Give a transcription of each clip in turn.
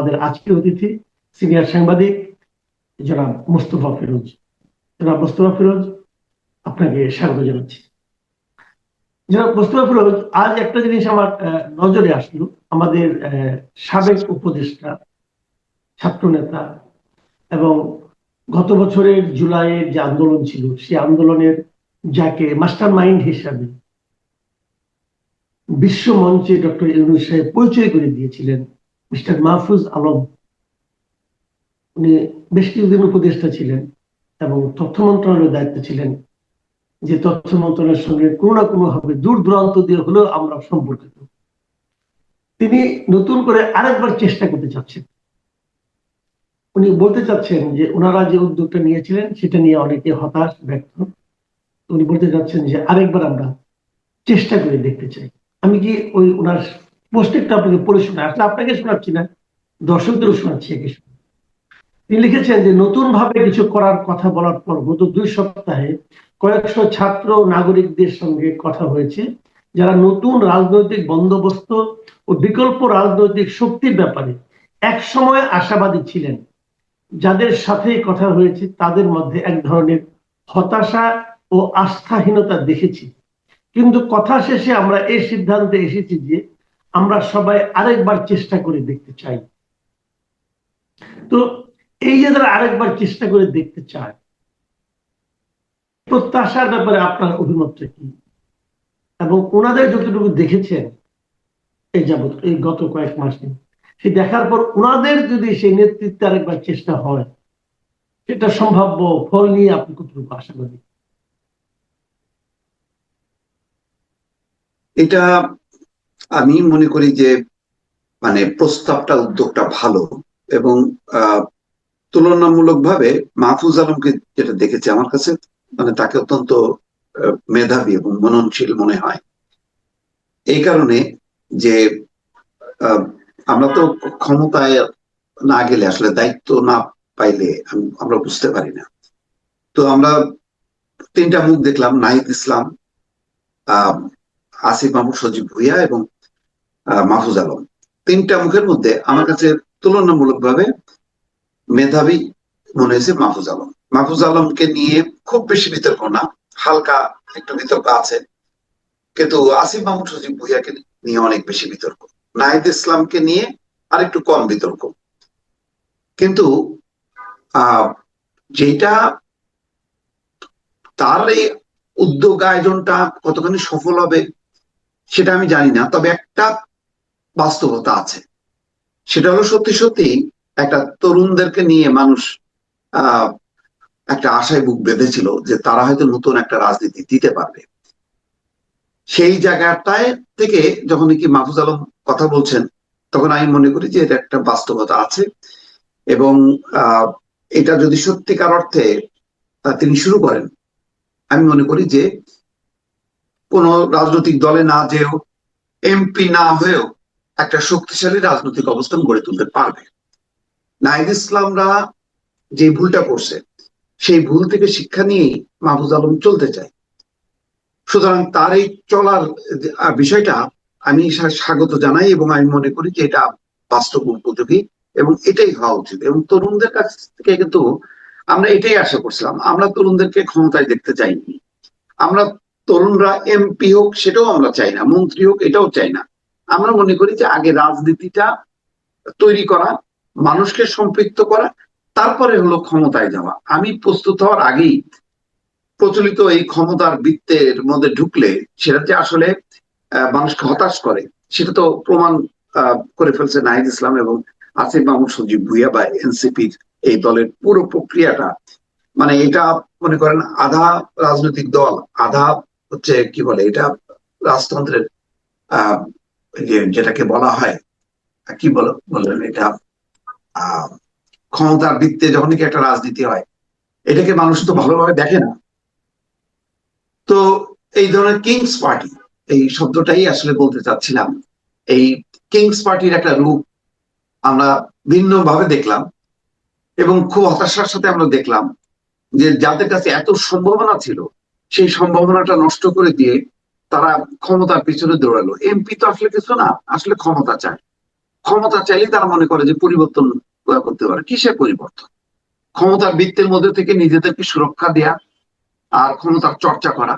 আমাদের আজকের অতিথি সিনিয়র সাংবাদিক জনাব মোস্তফা ফিরোজ। জনাব মোস্তফা ফিরোজ, আপনাকে স্বাগত জানাচ্ছি। জনাব মোস্তফা ফিরোজ, আজ একটা জিনিস আমার নজরে আসলো। আমাদের সাবেক উপদেষ্টা, ছাত্রনেতা এবং গত বছরের জুলাইয়ের যে আন্দোলন ছিল, সেই আন্দোলনের যাকে মাস্টার মাইন্ড হিসাবে বিশ্ব মঞ্চে ডক্টর ইউনূস সাহেব পরিচয় করে দিয়েছিলেন, মিস্টার মাহফুজ আলম। উনি বেশ কিছুদিন উপদেষ্টা ছিলেন এবং তথ্য মন্ত্রণালয়ের দায়িত্বে ছিলেন, যে তথ্য মন্ত্রণালয়ের সঙ্গে কোনো না কোনো ভাবে দূর দূরান্ত দিয়ে হলেও আমরা সম্পর্কিত। তিনি নতুন করে আরেকবার চেষ্টা করতে চাচ্ছেন। উনি বলতে চাচ্ছেন যে ওনারা যে উদ্যোগটা নিয়েছিলেন সেটা নিয়ে অনেকে হতাশ, ব্যর্থ। উনি বলতে চাচ্ছেন যে আরেকবার আমরা চেষ্টা করে দেখতে চাই। আমি কি ওই ওনার পোস্টেরটা আপনাকে পড়ে শোনাই? আসলে আপনাকে শোনাচ্ছি না, দর্শকদেরও শোনাচ্ছি একে শুনে। তিনি লিখেছেন যে নতুন ভাবে কিছু করার কথা বলার পর গত 2 সপ্তাহে কয়েকশো ছাত্র নাগরিকদের সঙ্গে কথা হয়েছে, যারা নতুন রাজনৈতিক বন্দোবস্ত ও বিকল্প রাজনৈতিক শক্তির ব্যাপারে এক সময় আশাবাদী ছিলেন। যাদের সাথে কথা হয়েছে তাদের মধ্যে এক ধরনের হতাশা ও আস্থাহীনতা দেখেছি, কিন্তু কথা শেষে আমরা এই সিদ্ধান্তে এসেছি যে আমরা সবাই আরেকবার চেষ্টা করে দেখতে চাই। তো এই যে তারা আরেকবার চেষ্টা করে দেখতে চায়, প্রত্যাশার ব্যাপারে আপনার অভিমতটা কি? এবং ওনাদের যতটুকু দেখেছেন এই যাবৎ এই গত কয়েক মাসে, সেই দেখার পর ওনাদের যদি সেই নেতৃত্বে আরেকবার চেষ্টা হয়, সেটা সম্ভাব্য ফল নিয়ে আপনি কতটুকু আশাবাদী? এটা আমি মনে করি যে মানে প্রস্তাবটা, উদ্যোগটা ভালো এবং তুলনামূলকভাবে মাহফুজ আলমকে যেটা দেখেছি আমার কাছে, মানে তাকে অত্যন্ত মেধাবী এবং মননশীল মনে হয়। এই কারণে যে আমরা তো ক্ষমতায় না গেলে, আসলে দায়িত্ব না পাইলে আমরা বুঝতে পারি না। তো আমরা 3টা মুখ দেখলাম, নাহিদ ইসলাম, আসিফ মাহমুদ সজীব ভুঁইয়া এবং মাহফুজ আলম। 3টা মুখের মধ্যে আমার কাছে তুলনামূলকভাবে মেধাবী মনে হয়েছে মাহফুজ আলম। মাহফুজ আলমকে নিয়ে খুব বেশি বিতর্ক না, হালকা একটু বিতর্ক আছে, কিন্তু আসিফ মাহমুদ সজীব ভুঁইয়াকে নিয়ে অনেক বেশি বিতর্ক। নাহিদ ইসলামকে নিয়ে আর একটু কম বিতর্ক। কিন্তু যেটা তার এই উদ্যোগ আয়োজনটা কতখানি সফল হবে সেটা আমি জানি না, তবে একটা বাস্তবতা আছে। সেটা হলো সত্যি সত্যি একটা তরুণদেরকে নিয়ে মানুষ একটা আশায় বুক বেঁধেছিল যে তারা হয়তো নতুন একটা রাজনীতি দিতে পারবে। সেই জায়গাটায় থেকে যখন কি মাহফুজ আলম কথা বলছেন, তখন আমি মনে করি যে এটা একটা বাস্তবতা আছে এবং এটা যদি সত্যিকার অর্থে তিনি শুরু করেন, আমি মনে করি যে কোন রাজনৈতিক দলে না যেও, এমপি না হয়েও একটা শক্তিশালী রাজনৈতিক অবস্থান গড়ে তুলতে পারবে। নাহিদ ইসলামরা যে ভুলটা করছে, সেই ভুল থেকে শিক্ষা নিয়েই মাহফুজ আলম চলতে চায়। সুতরাং তার এই চলার বিষয়টা আমি স্বাগত জানাই এবং আমি মনে করি যে এটা বাস্তব উপযোগী এবং এটাই হওয়া উচিত। এবং তরুণদের কাছ থেকে কিন্তু আমরা এটাই আশা করছিলাম। আমরা তরুণদেরকে ক্ষমতায় দেখতে চাইনি। আমরা তরুণরা এমপি হোক সেটাও আমরা চাই না, মন্ত্রী হোক এটাও চাই না। আমরা মনে করি যে আগে রাজনীতিটা তৈরি করা, মানুষকে সম্পৃক্ত করা, তারপরে হলো ক্ষমতায় যাওয়া। আমি প্রস্তুত হওয়ার আগেই প্রচলিত এই ক্ষমতার বৃত্তের মধ্যে ঢুকলে সেটা যে আসলে মানুষকে হতাশ করে, সেটা তো প্রমাণ করে ফেলছে নাহিদ ইসলাম এবং আসিফ মাহমুদ সজীব ভুঁইয়া বা এনসিপির এই দলের পুরো প্রক্রিয়াটা। মানে এটা মনে করেন আধা রাজনৈতিক দল, আধা হচ্ছে কি বলে এটা রাজতন্ত্রের যেটাকে বলা হয় কি বললেন এটা ক্ষমতার বৃত্তে যখন কি একটা রাজনীতি হয়, এটাকে মানুষ তো ভালোভাবে দেখে না। তো এই ধরনের কিংস পার্টি, এই শব্দটাই আসলে বলতে চাচ্ছিলাম। এই কিংস পার্টির একটা রূপ আমরা ভিন্ন ভাবে দেখলাম এবং খুব হতাশার সাথে আমরা দেখলাম যে যাদের কাছে এত সম্ভাবনা ছিল, সেই সম্ভাবনাটা নষ্ট করে দিয়ে তারা ক্ষমতার পিছনে দৌড়ালো। এমপি তো আসলে কিছু না, আসলে ক্ষমতা চায়। ক্ষমতা চাইলে তারা মনে করে যে পরিবর্তন করতে পারে। কিসের পরিবর্তন? ক্ষমতার বৃত্তের মধ্যে থেকে নিজেদেরকে সুরক্ষা দেয়া আর ক্ষমতার চর্চা করা,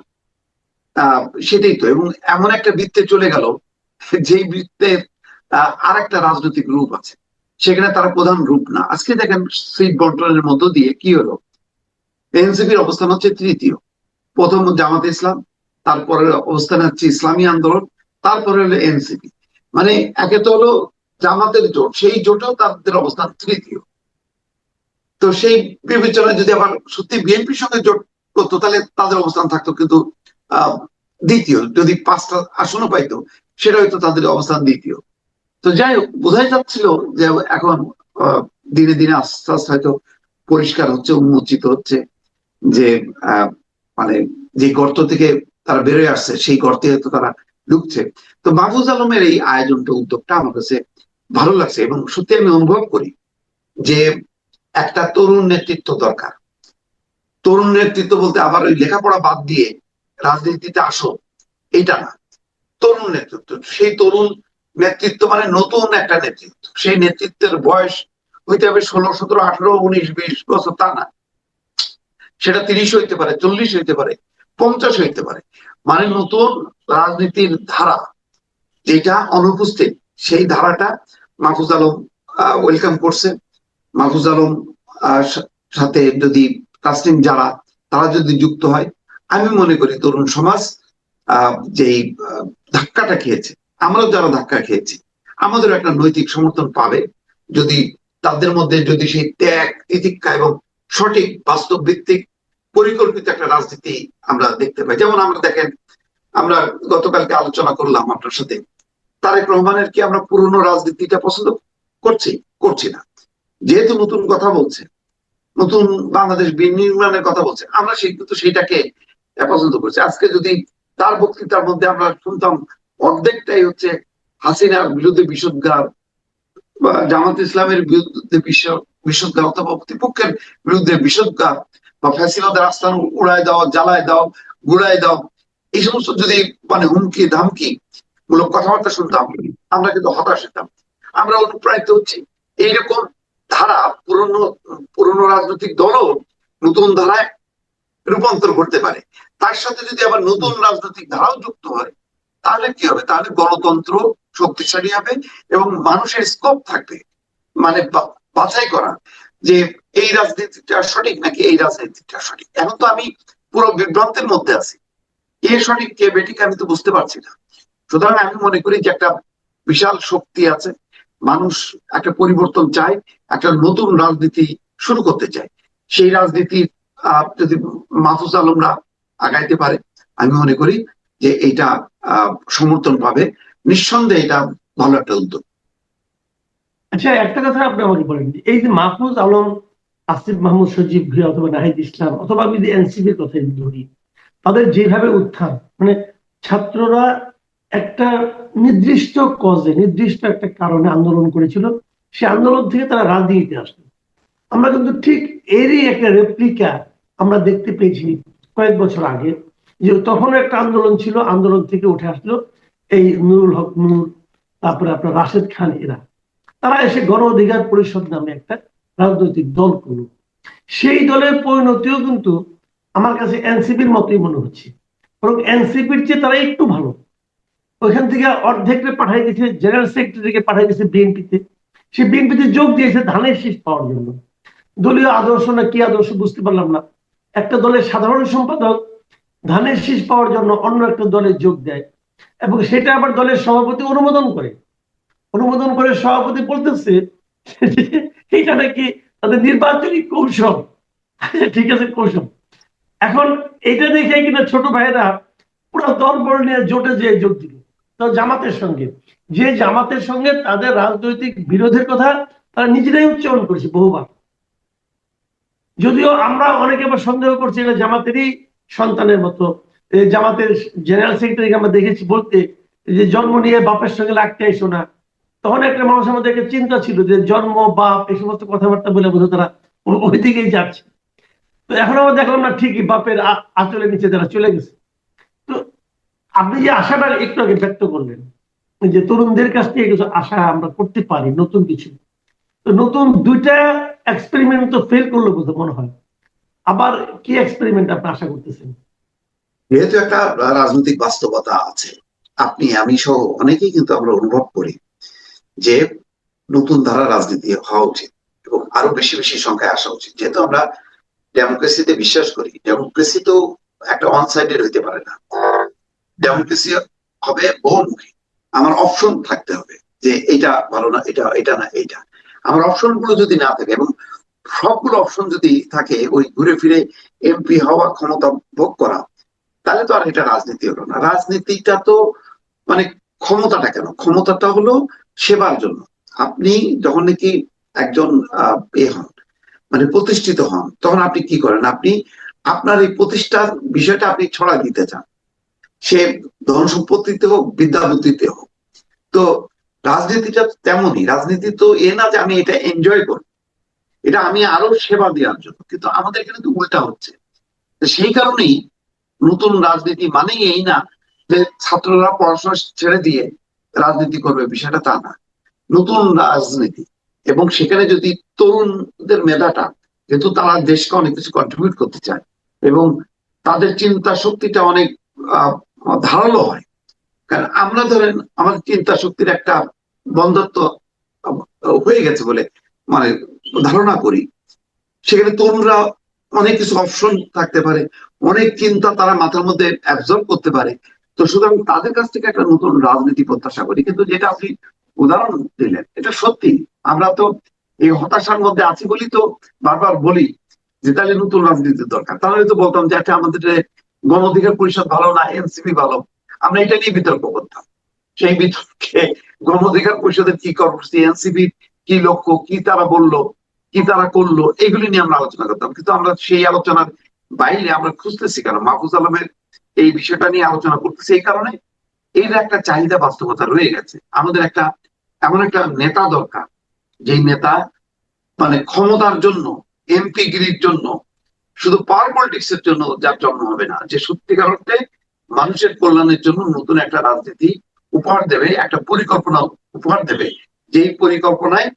সেটাই তো। এবং এমন একটা বৃত্তে চলে গেল যেই বৃত্তের আর একটা রাজনৈতিক রূপ আছে, সেখানে তারা প্রধান রূপ না। আজকে দেখেন সিট বন্টনের মধ্য দিয়ে কি হলো, এনসিপির অবস্থান হচ্ছে তৃতীয়, প্রথম জামাতে ইসলাম, তারপরে অবস্থান হচ্ছে ইসলামী আন্দোলন, তারপরে হলো এনসিপি। মানে একে তো হলো জামাতের জোট, সেই জোটেও তাদের অবস্থান তৃতীয়। তো সেই বিবেচনায় যদি আবার সত্যি বিএনপির সঙ্গে জোট করতো তাহলে তাদের অবস্থান থাকতো কিন্তু আহ দ্বিতীয়। যদি 5টা আসনও পাইতো সেটা হয়তো তাদের অবস্থান দ্বিতীয়। তো যাই হোক, বোঝাই যাচ্ছিল যে এখন দিনে দিনে আস্তে আস্তে হয়তো পরিষ্কার হচ্ছে, উন্মোচিত হচ্ছে যে মানে যে গর্ত থেকে তারা বেরোয় আসছে সেই গর্তে হয়তো তারা ঢুকছে। তো মাহফুজ আলমের এই আয়োজনটা, উদ্যোগটা আমার কাছে ভালো লাগছে। এবং সত্যি আমি অনুভব করি যে একটা তরুণ নেতৃত্ব দরকার। তরুণ নেতৃত্ব বলতে আবার ওই লেখাপড়া বাদ দিয়ে রাজনীতিতে আসো এইটা না, তরুণ নেতৃত্ব। সেই তরুণ নেতৃত্ব মানে নতুন একটা নেতৃত্ব। সেই নেতৃত্বের বয়স হইতে হবে 16, 17, 18, 19, 20 বছর, তা না। সেটা 30 হইতে পারে, 40 হইতে পারে, 50 হইতে পারে। মানে নতুন রাজনীতির ধারা যেটা অনুপস্থিত, সেই ধারাটা মাহফুজ আলম ওয়েলকাম করছে। মাহফুজ আলম সাথে যদি কাস্টিং যারা, তারা যদি যুক্ত হয়, আমি মনে করি তরুণ সমাজ যেই ধাক্কাটা খেয়েছে, আমরাও যারা ধাক্কা খেয়েছি, আমাদের একটা নৈতিক সমর্থন পাবে যদি তাদের মধ্যে যদি সেই ত্যাগ, তিতিক্ষা এবং সঠিক বাস্তব ভিত্তিক পরিকল্পিত একটা রাজনীতি আমরা দেখতে পাই। যেমন আমরা দেখেন, আমরা গতকালকে আলোচনা করলাম আপনার সাথে, তারেক রহমানের কি আমরা পুরনো রাজনীতিটা পছন্দ করছি? করছি না। যেহেতু নতুন কথা বলছে, নতুন বাংলাদেশ বিনির্মাণের কথা বলছে, আমরা কিন্তু সেইটাকে পছন্দ করছি। আজকে যদি তার বক্তৃতার মধ্যে আমরা শুনতাম অর্ধেকটাই হচ্ছে হাসিনার বিরুদ্ধে বিষোদ্গার, বা জামাত ইসলামের বিরুদ্ধে বিষোদ্গার, অথবা প্রতিপক্ষের বিরুদ্ধে বিষোদ্গার, বা ফ্যাসিবাদের আস্থান উড়ায় দাও, জ্বালায় দাও, গুড়ায় দাও, এই সমস্ত যদি মানে হুমকি ধামকি মূলক কথাবার্তা শুনতাম, আমরা কিন্তু হতাশ হতাম। আমরা অনুপ্রাণিত হচ্ছি এইরকম ধারা পুরনো রাজনৈতিক দলও নতুন ধারায় রূপান্তর করতে পারে। তার সাথে যদি আবার নতুন রাজনৈতিক ধারাও যুক্ত হয়, তাহলে কি হবে? তাহলে গণতন্ত্র শক্তিশালী হবে এবং মানুষের স্কোপ থাকবে মানে বাছাই করা যে এই রাজনীতিটা সঠিক নাকি এই রাজনীতিটা সঠিক। এখন তো আমি পুরো বিভ্রান্তের মধ্যে আছি, কে সঠিক কে বেঠিক আমি তো বুঝতে পারছি না। সুতরাং আমি মনে করি যে একটা বিশাল শক্তি আছে, মানুষ একটা পরিবর্তন চায়, একটা নতুন রাজনীতি শুরু করতে চায়। সেই রাজনীতি যদি মাহফুজ আলমরা আগাইতে পারে, আমি মনে করি যে এইটা সমর্থন পাবে। নিঃসন্দেহে এটা ভালো একটা উদ্যোগ। আচ্ছা, একটা কথা আপনি আমাকে বলেন, এই যে মাহফুজ আলম, আসিফ মাহমুদ সজীব ভুঁইয়া অথবা নাহিদ ইসলাম, অথবা আমি যদি এনসিপির কথা ধরি, তাদের যেভাবে উত্থান, মানে ছাত্ররা একটা নির্দিষ্ট কজে, নির্দিষ্ট একটা কারণে আন্দোলন করেছিল, সে আন্দোলন থেকে তারা রাজনীতিতে আসলো। আমরা কিন্তু ঠিক এরই একটা রেপ্লিকা আমরা দেখতে পেয়েছি কয়েক বছর আগে, যে তখন একটা আন্দোলন ছিল, আন্দোলন থেকে উঠে আসলো এই নুরুল হক নূর, তারপরে আপনার রাশেদ খান, এরা তারা এসে গণ অধিকার পরিষদ নামে একটা রাজনৈতিক দল করলো। সেই দলের পরিণতিও কিন্তু আমার কাছে এনসিপির মতোই মনে হচ্ছে, বরং এনসিপির চেয়ে তারা একটু ভালো। ওইখান থেকে অর্ধেককে পাঠাই দিয়েছে, জেনারেল সেক্রেটারিকে পাঠাই দিয়েছে বিএনপিতে। সে বিএনপিতে যোগ দিয়েছে ধানের শীষ পাওয়ার জন্য। দলীয় আদর্শ না কি আদর্শ বুঝতে পারলাম না, একটা দলের সাধারণ সম্পাদক ধানের শীষ পাওয়ার জন্য অন্য একটা দলে যোগ দেয়, এবং সেটা আবার দলের সভাপতি অনুমোদন করে। সভাপতি বলতেছে এটা নাকি তাদের নির্বাচনী কৌশল। ঠিক আছে, কৌশল। এখন এটা দেখে কিনা ছোট ভাইয়েরা পুরো দল বল নিয়ে জোটে যেয়ে যোগ দিল তো জামাতের সঙ্গে, যে জামাতের সঙ্গে তাদের রাজনৈতিক বিরোধের কথা তারা নিজেরাই উচ্চারণ করেছে বহুবার। যদিও আমরা অনেকে আবার সন্দেহ করছি এটা জামাতেরই সন্তানের মতো। জামাতের জেনারেল সেক্রেটারিকে আমরা দেখেছি বলতে যে জন্ম নিয়ে বাপের সঙ্গে লাগতে এসো না। তখন একটা মানুষের মধ্যে একটা চিন্তা ছিল যে জন্ম, বাপ, এই সমস্ত কথাবার্তা বলে বোধ তারা ওই দিকেই যাচ্ছে। তো এখন আমরা দেখলাম না, ঠিকই বাপের আঁচলের নিচে তারা চলে গেছে। তো আপনি যে আশাটা একটু আগে ব্যক্ত করলেন যে তরুণদের কাছ থেকে কিছু আশা আমরা করতে পারি, নতুন কিছু। তো নতুন দুইটা এক্সপেরিমেন্ট তো ফেল করলো বলতে মনে হয়, আবার কি এক্সপেরিমেন্ট আপনি আশা করতেছেন? যেহেতু একটা রাজনৈতিক বাস্তবতা আছে, আপনি আমি সহ অনেকেই কিন্তু আমরা অনুভব করি যে নতুন ধারা রাজনীতি হওয়া উচিত এবং আরো বেশি বেশি সংখ্যায় আসা উচিত। যেহেতু আমরা ডেমোক্রেসিতে বিশ্বাস করি, ডেমোক্রেসি তো একটা ওয়ান সাইডেড হইতে পারে না। ডেমোক্রেসি হবে বহুমুখী। আমার অপশন থাকতে হবে যে এটা ভালো না, এটা এটা না এইটা। আমার অপশন গুলো যদি না থাকে এবং সবগুলো অপশন যদি থাকে ওই ঘুরে ফিরে এমপি হওয়া, ক্ষমতা ভোগ করা, তাহলে তো আর এটা রাজনীতি হলো না। রাজনীতিটা তো মানে ক্ষমতাটা কেন, ক্ষমতাটা হলো সেবার জন্য। আপনি যখন নাকি একজন হন, মানে প্রতিষ্ঠিত হন, তখন আপনি কি করেন? আপনি আপনার এই প্রতিষ্ঠার বিষয়টা আপনি ছড়া দিতে চান, সে ধন সম্পত্তিতে হোক, বিদ্যা বুদ্ধিতে হোক। তো রাজনীতিটা তেমনই। রাজনীতি তো না যে আমি এটা এনজয় করব, এটা আমি আরো সেবা দেওয়ার জন্য। কিন্তু আমাদের এখানে তো উল্টা হচ্ছে। সেই কারণেই নতুন রাজনীতি মানেই এই না যে ছাত্ররা পড়াশোনা ছেড়ে দিয়ে রাজনীতি করবে, বিষয়টা তা না। নতুন রাজনীতি, এবং সেখানে যদি তরুণদের মেধাটা, যেহেতু তারা দেশকে অনেক কিছু কন্ট্রিবিউট করতে চায় এবং তাদের চিন্তা শক্তিটা অনেক ধারালো হয়। কারণ আমরা ধরেন আমাদের চিন্তা শক্তির একটা বন্ধত্ব হয়ে গেছে বলে মানে ধারণা করি। সেখানে তরুণরা অনেক কিছু অপশন থাকতে পারে, অনেক চিন্তা তারা মাথার মধ্যে অ্যাবজর্ব করতে পারে। তো সুতরাং তাদের কাছ থেকে একটা নতুন রাজনীতি প্রত্যাশা করি। কিন্তু যেটা আপনি উদাহরণ দিলেন, এটা সত্যি। আমরা তো এই হতাশার মধ্যে আছি বলি তো বারবার বলি যে তাহলে নতুন রাজনীতির দরকার। তাহলে তো বলতাম যে একটা আমাদের গণ অধিকার পরিষদ ভালো না এনসিপি ভালো, আমরা এটা নিয়ে বিতর্ক করতাম। সেই বিতর্কে গণ অধিকার পরিষদের কি কর্মসূচি, এনসিপি কি লক্ষ্য, কি তারা বললো, কি তারা করলো, এগুলি নিয়ে আমরা আলোচনা করতাম। কিন্তু আমরা সেই আলোচনার বাইরে আমরা খুঁজতেছি কেন? মাহফুজ আলমের এই বিষয়টা নিয়ে আলোচনা করতেছি এই কারণে, এর একটা চাহিদা বাস্তবতা রয়ে গেছে। আমাদের একটা এমন একটা নেতা দরকার, যেই নেতা মানে ক্ষমতার জন্য, এমপি গিরির জন্য, শুধু পাওয়ার পলিটিক্স এর জন্য যার জন্ম হবে না, যে সত্যিকার অর্থে মানুষের কল্যাণের জন্য নতুন একটা রাজনীতি উপহার দেবে, একটা পরিকল্পনা উপহার দেবে, যেই পরিকল্পনায়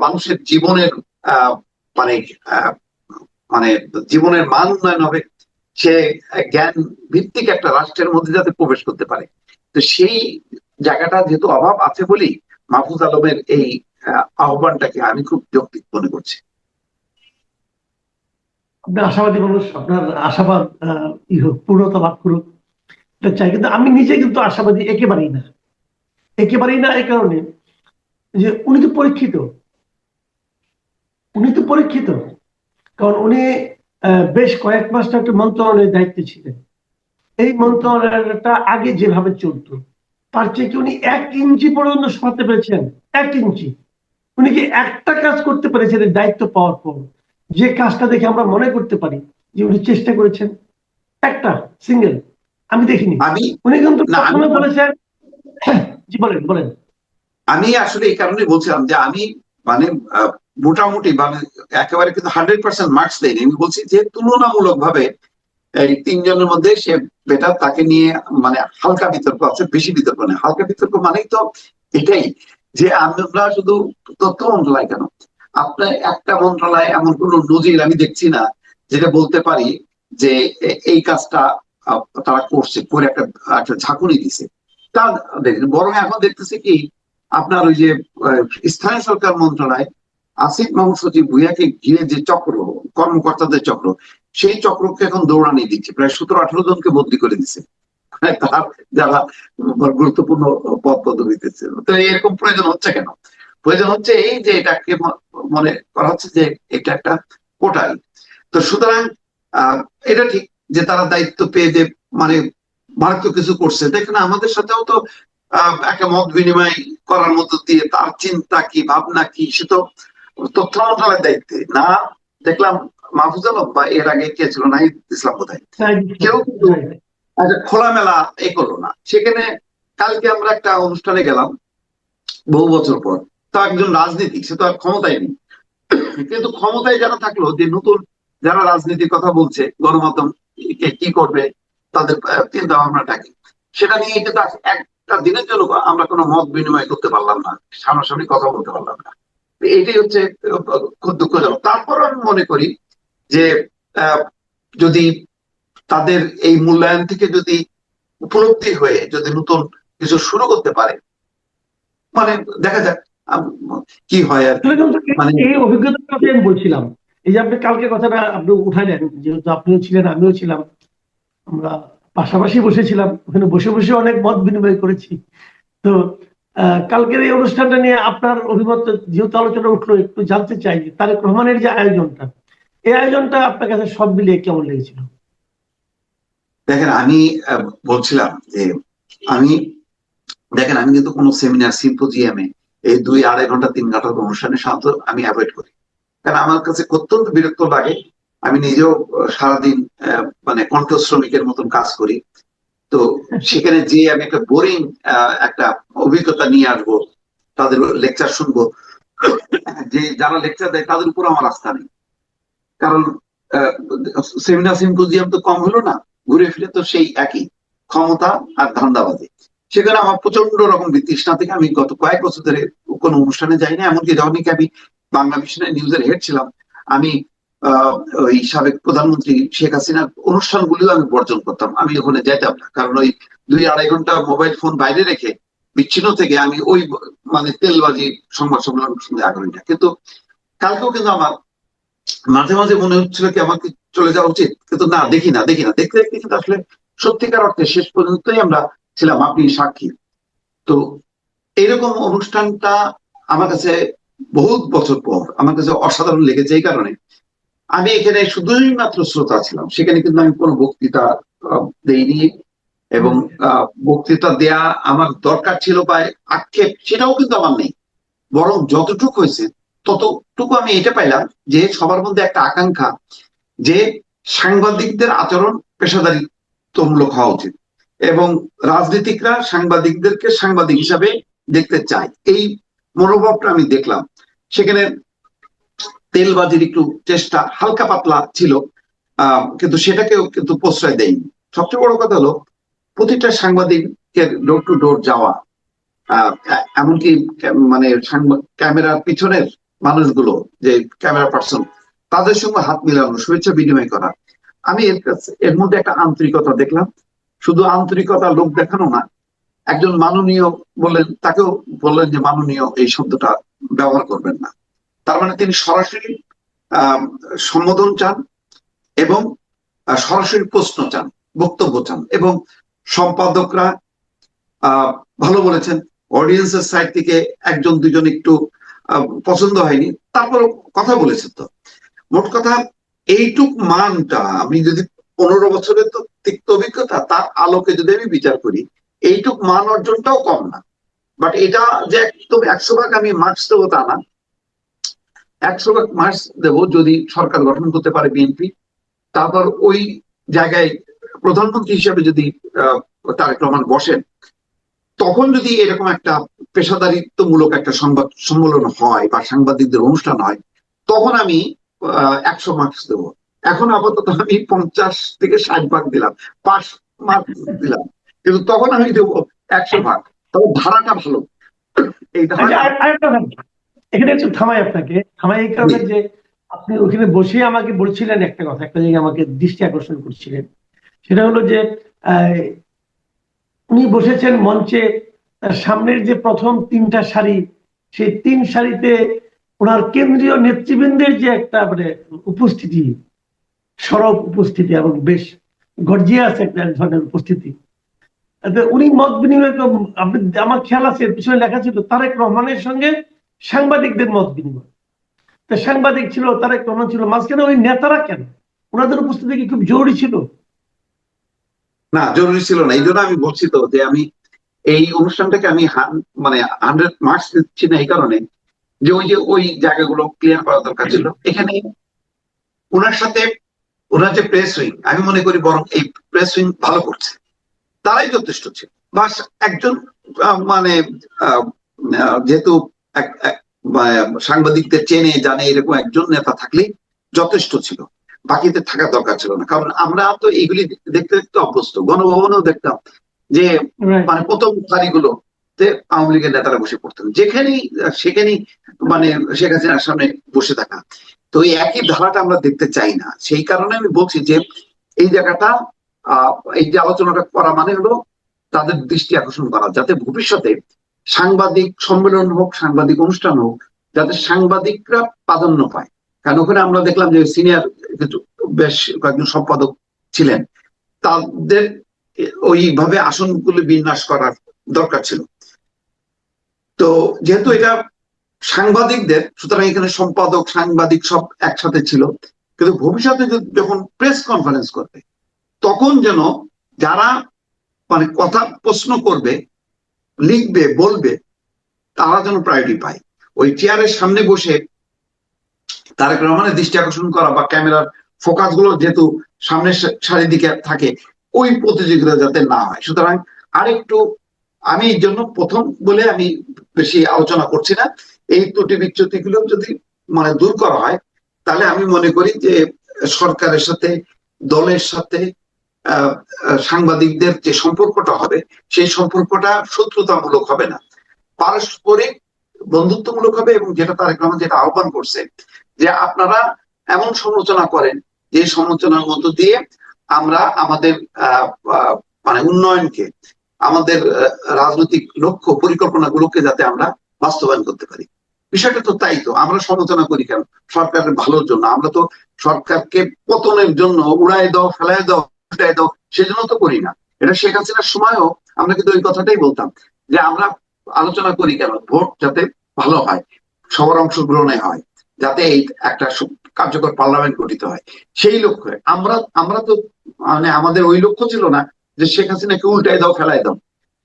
মানুষের জীবনের আহ মানে আহ মানে জীবনের মান উন্নয়ন হবে, সে জ্ঞান ভিত্তিক একটা রাষ্ট্রের মধ্যে যাতে প্রবেশ করতে পারে। তো সেই জায়গাটা যেহেতু অভাব আছে বলেই মাহফুজ আলমের এই আহ্বানটাকে আমি খুব যৌক্তিক মনে করছি। আপনি আশাবাদী মানুষ, আপনার আশাবাদ পূর্ণতা লাভ করুক, এটা চাই। কিন্তু আমি নিজে কিন্তু আশাবাদী একেবারেই না, একেবারেই না। এই কারণে যে উনি তো পরীক্ষিত, উনি তো পরীক্ষিত। কারণ উনি বেশ কয়েক মাস একটা মন্ত্রণালয়ের দায়িত্বে ছিলেন। এই মন্ত্রণালয়টা আগে যেভাবে চলতো তার চেয়ে কি উনি 1 ইঞ্চি পর্যন্ত সরাতে পেরেছেন? 1 ইঞ্চি? উনি কি একটা কাজ করতে পেরেছেন এই দায়িত্ব পাওয়ার পর, যে কাজটা দেখে আমরা মনে করতে পারি যে উনি চেষ্টা করেছেন? একটা সিঙ্গেল আমি দেখিনি। আমি উনি কিন্তু না আমি প্রথমে বলেছেন জি বলেন বলেন। আমি আসলে এই কারণে বলছিলাম যে আমি মানে মোটামুটি মানে একেবারে কিন্তু 100% মার্কস দেয়নি। আমি বলছি যে তুলনামূলক ভাবে এই তিনজনের মধ্যে সে বেটার, তাকে নিয়ে মানে হালকা বিতর্ক আছে, বেশি বিতর্ক নেই। হালকা বিতর্ক মানেই তো এটাই যে আমরা শুধু তথ্য মন্ত্রণালয় কেন, আপনার একটা মন্ত্রণালয় এমন কোন নজির আমি দেখছি না যেটা বলতে পারি যে এই কাজটা তারা করছে, করে একটা একটা ঝাঁকুনি দিছে তা দেখেন। বরং এখন দেখতেছি কি আপনার ওই যে স্থানীয় সরকার মন্ত্রণালয় আসিফ মাহমুদ সচিব ভুইয়াকে ঘিরে যে চক্র, কর্মকর্তাদের চক্র, সেই চক্রকে এখন দৌড়ানি দিচ্ছে। প্রায় 17-18 জনকে বদলি করে দিচ্ছে তার যারা গুরুত্বপূর্ণ পদ পদবিতে ছিল। তো এরকম প্রয়োজন হচ্ছে কেন? প্রয়োজন হচ্ছে এই যে এটাকে মনে করা হচ্ছে যে এটা একটা কোটাই। তো সুতরাং এটা ঠিক যে তারা দায়িত্ব পেয়ে যে মানে মারাত্মক কিছু করছে। দেখেন আমাদের সাথেও তো একটা মত বিনিময় করার মধ্য দিয়ে তার চিন্তা কি, ভাবনা কি, সে তো তথ্য মন্ত্রণালয়ের দায়িত্বে না। দেখলাম মাহফুজ আলম বা এর আগে কে ছিল, নাহিদ ইসলাম বোধহয়, কেউ কিন্তু খোলামেলা এ করলো না সেখানে। কালকে আমরা একটা অনুষ্ঠানে গেলাম বহু বছর পর, তা একজন রাজনীতিক, সে তো আর ক্ষমতায় নেই, কিন্তু ক্ষমতায় যারা থাকলো, যে নতুন যারা রাজনীতির কথা বলছে, গণমাধ্যম কি করবে, তাদের চিন্তা ভাবনাটা কি, সেটা নিয়ে কিন্তু একটা দিনের জন্য আমরা কোনো মত বিনিময় করতে পারলাম না, সামনাসামনি কথা বলতে পারলাম না। এইটাই হচ্ছে খুব দুঃখজনক। তারপর আমি মনে করি যে যদি তাদের এই মূল্যায়ন থেকে যদি উপলব্ধি হয়ে যদি নতুন কিছু শুরু করতে পারে, মানে দেখা যাক কি হয় আর কি। মানে এই অভিজ্ঞতার কথা আমি বলছিলাম, এই যে আপনি কালকে কথাটা আপনি উঠাইলেন, যেহেতু আপনিও ছিলেন আমিও ছিলাম, আমরা পাশাপাশি বসেছিলাম, ওখানে বসে বসে অনেক মত বিনিময় করেছি। তো কালকের এই অনুষ্ঠানটা নিয়ে আপনার অভিমত যেহেতু আলোচনা উঠলো, একটু জানতে চাই যে তারেক রহমানের যে আয়োজনটা, এই আয়োজনটা আপনার কাছে সব মিলিয়ে কেমন লেগেছিল? দেখেন, আমি বলছিলাম যে আমি দেখেন আমি কিন্তু কোনো সেমিনার সিম্পোজিয়ামে এই 2-2.5 ঘন্টা 3 ঘন্টার অনুষ্ঠানের সাথে আমি অ্যাভয়েড করি, কারণ আমার কাছে অত্যন্ত বিরক্ত লাগে। আমি নিজেও সারাদিন মানে কণ্ঠ শ্রমিকের মতন কাজ করি। তো সেখানে যে আমি একটা বোরিং একটা অভিজ্ঞতা নিয়ে আসবো, তাদের লেকচার শুনবো, যে যারা লেকচার দেয় তাদের উপর আমার আস্থা নেই। কারণ সেমিনার সিম্পোজিয়াম তো কম হলো না, ঘুরে ফিরে তো সেই একই ক্ষমতা আর ধান্দাবাজি। সেখানে আমার প্রচন্ড রকম বিতৃষ্ণা থেকে আমি গত কয়েক বছর ধরে কোনো অনুষ্ঠানে যাই না। এমনকি যখন আমি বাংলা মিশনের নিউজের হেড ছিলাম, আমি ওই সাবেক প্রধানমন্ত্রী শেখ হাসিনার অনুষ্ঠানগুলিও আমি বর্জন করতাম, আমি ওখানে যেতাম না। কারণ ওই 2-2.5 ঘন্টা মোবাইল ফোন বাইরে রেখে বিচ্ছিন্ন থেকে আমি ওই মানে তেলবাজি সংবাদ সম্মেলন শুনতে আগ্রহী না। কিন্তু কালকেও কিন্তু আমার মাঝে মাঝে মনে হচ্ছিল কি আমাকে চলে যাওয়া উচিত, কিন্তু না, দেখি না দেখতে দেখতে কিন্তু আসলে সত্যিকার অর্থে শেষ পর্যন্তই আমরা ছিলাম, আপনি সাক্ষী। তো এরকম অনুষ্ঠানটা আমার কাছে বহুত বছর পর আমার কাছে অসাধারণ লেগেছে। এই কারণে আমি এখানে শুধুই মাত্র শ্রোতা ছিলাম, সেখানে কিন্তু আমি কোনো বক্তৃতা দেইনি, এবং বক্তৃতা দেয়া আমার দরকার ছিল বা আক্ষেপ সেটাও কিন্তু আমার নেই। বরং যতটুকু হয়েছে ততটুকু আমি এটা পাইলাম যে সবার মধ্যে একটা আকাঙ্ক্ষা যে সাংবাদিকদের আচরণ পেশাদারিত্বমূলক হওয়া উচিত, এবং রাজনীতিকরা সাংবাদিকদেরকে সাংবাদিক হিসাবে দেখতে চায়, এই মনোভাবটা আমি দেখলাম। সেখানে তেলবাজির একটু চেষ্টা হালকা পাতলা ছিল, কিন্তু সেটাকেও কিন্তু প্রশ্রয় দেয়নি। সবচেয়ে বড় কথা হলো প্রতিটা সাংবাদিকের ডোর টু ডোর যাওয়া, এমনকি মানে ক্যামেরার পিছনের মানুষগুলো, যে ক্যামেরা পার্সন, তাদের সঙ্গে হাত মিলানো, শুভেচ্ছা বিনিময় করা। আমি এর মধ্যে একটা আন্তরিকতা দেখলাম। শুধু আন্তরিকতা লোক দেখানো না, একজন মাননীয় বললেন, তাকেও বললেন যে মাননীয় এই শব্দটা ব্যবহার করবেন না। তার মানে তিনি সরাসরি সম্বোধন চান এবং সরাসরি প্রশ্ন চান, বক্তব্য চান। এবং সম্পাদকরা ভালো বলেছেন, অডিয়েন্সের সাইড থেকে একজন দুজন একটু পছন্দ হয়নি, তারপর কথা বলেছেন। তো মোট কথা এইটুক মানটা আমি যদি 15 বছরের তো তিক্ত অভিজ্ঞতা তার আলোকে যদি আমি বিচার করি, এইটুক মান অর্জনটাও কম না। বাট এটা যে একদম 100 ভাগ আমি মার্কস দেবো তা না। 100 ভাগ মার্কস দেবো যদি সরকার গঠন করতে পারে বিএনপি, তারপর ওই জায়গায় প্রধানমন্ত্রী হিসেবে যদি তারেক রহমান বসেন, তখন যদি এরকম একটা পেশাদারিত্বমূলক একটা সংবাদ সম্মেলন হয় বা সাংবাদিকদের অনুষ্ঠান হয়, তখন আমি 100 মার্কস দেবো। এখন আপাতত আমি 50 থেকে 60 ভাগ দিলাম, 5 মার্কস দিলাম, কিন্তু তখন আমি দেবো 100 ভাগ। তবে ধারাটা ভালো, এই এখানে একটু থামাই, আপনাকে থামাই এই কারণে যে আপনি ওখানে বসে আমাকে বলছিলেন একটা কথা, একটা জায়গায় আমাকে দৃষ্টি আকর্ষণ করছিলেন। সেটা হলো যে উনি বসেছেন মঞ্চে, সামনের যে প্রথম 3টা সারি, সেই 3 সারিতে ওনার কেন্দ্রীয় নেতৃবৃন্দের যে একটা মানে উপস্থিতি, সরব উপস্থিতি এবং বেশ গর্জিয়াস একটা ধরনের উপস্থিতি, উনি মত বিনিময়, আপনি আমার খেয়াল আছে পিছনে লেখা ছিল তারেক রহমানের সঙ্গে সাংবাদিকদের মত বিনিময়। তো সাংবাদিক ছিল, তারেক রহমান ছিল, মাঝখানে ওই নেতারা কেন, ওনাদের উপস্থিতি কি খুব জরুরি ছিল? না, জরুরি ছিল না। এই জন্য আমি বলছি তো যে আমি এই অনুষ্ঠানটাকে আমি মানে 100 মার্কস দিচ্ছি না, এই কারণে যে ওই জায়গাগুলো ক্লিয়ার করা দরকার ছিল। এখানে ওনার সাথে ওনার যে প্রেস উইং, আমি মনে করি বরং এই প্রেস উইং ভালো করছে, তারাই যথেষ্ট ছিল। বাস একজন মানে যেহেতু সাংবাদিকদের চেনে জানে, এরকম একজন নেতা থাকলেই যথেষ্ট ছিল, বাকিদের থাকার দরকার ছিল না। কারণ আমরা তো এইগুলি দেখতে দেখতে অভ্যস্ত, গণভবনেও দেখতাম যে Right. মানে প্রথম সারিগুলোতে আওয়ামী লীগের নেতারা বসে পড়তেন, সেখানেই মানে শেখ হাসিনার সামনে বসে থাকা। তো এই একই ধারাটা আমরা দেখতে চাই না। সেই কারণে আমি বলছি যে এই জায়গাটা এই যে আলোচনাটা করা মানে হলো তাদের দৃষ্টি আকর্ষণ করা, যাতে ভবিষ্যতে সাংবাদিক সম্মেলন হোক, সাংবাদিক অনুষ্ঠান হোক, যাতে সাংবাদিকরা প্রাধান্য পায়। কারণ ওখানে আমরা দেখলাম যে সিনিয়র বেশ কয়েকজন সম্পাদক ছিলেন, তাদের ওইভাবে আসনগুলো বিন্যাস করার দরকার ছিল। তো যেহেতু এটা সাংবাদিকদের, সুতরাং এখানে সম্পাদক সাংবাদিক সব একসাথে ছিল। কিন্তু ভবিষ্যতে যখন প্রেস কনফারেন্স করবে, তখন যেন যারা মানে কথা প্রশ্ন করবে, লিখবে, বলবে, তারা যেন প্রায়োরিটি পায়। ওই চেয়ারের সামনে বসে তারেক রহমানের দৃষ্টি আকর্ষণ করা বা ক্যামেরার ফোকাস গুলো যেহেতু সামনের সারির দিকে থাকে, ওই প্রতিযোগিতা যাতে না হয়। সুতরাং আরেকটু, আমি এই জন্য প্রথম বলে আমি বেশি আলোচনা করছি না। এই ত্রুটি বিচ্যুতি গুলো যদি মানে দূর করা হয়, তাহলে আমি মনে করি যে সরকারের সাথে, দলের সাথে সাংবাদিকদের যে সম্পর্কটা হবে, সেই সম্পর্কটা শত্রুতামূলক হবে না, পারস্পরিক বন্ধুত্বমূলক হবে। এবং যেটা তারেক রহমান যেটা আহ্বান করছে যে আপনারা এমন সমালোচনা করেন, যে সমালোচনার মধ্য দিয়ে আমরা আমাদের মানে উন্নয়নকে, আমাদের রাজনৈতিক লক্ষ্য পরিকল্পনাগুলোকে যাতে আমরা বাস্তবায়ন করতে পারি। বিষয়টা তো তাই। তো আমরা সমালোচনা করি কেন? সরকারের ভালোর জন্য। আমরা তো সরকারকে পতনের জন্য উড়াই দাও, ফেলাই দাও, উল্টাই দাও, সেজন্য তো করি না। এটা শেখ হাসিনার সময়ও আমরা কিন্তু ওই কথাটাই বলতাম যে আমরা আলোচনা করি কেন? ভোট যাতে ভালো হয়, সবার অংশগ্রহণে হয়, যাতে এই একটা কার্যকর পার্লামেন্ট গঠিত হয়, সেই লক্ষ্যে আমরা তো মানে আমাদের ওই লক্ষ্য ছিল না যে শেখ হাসিনাকে উল্টাই দাও, ফেলাই দাও।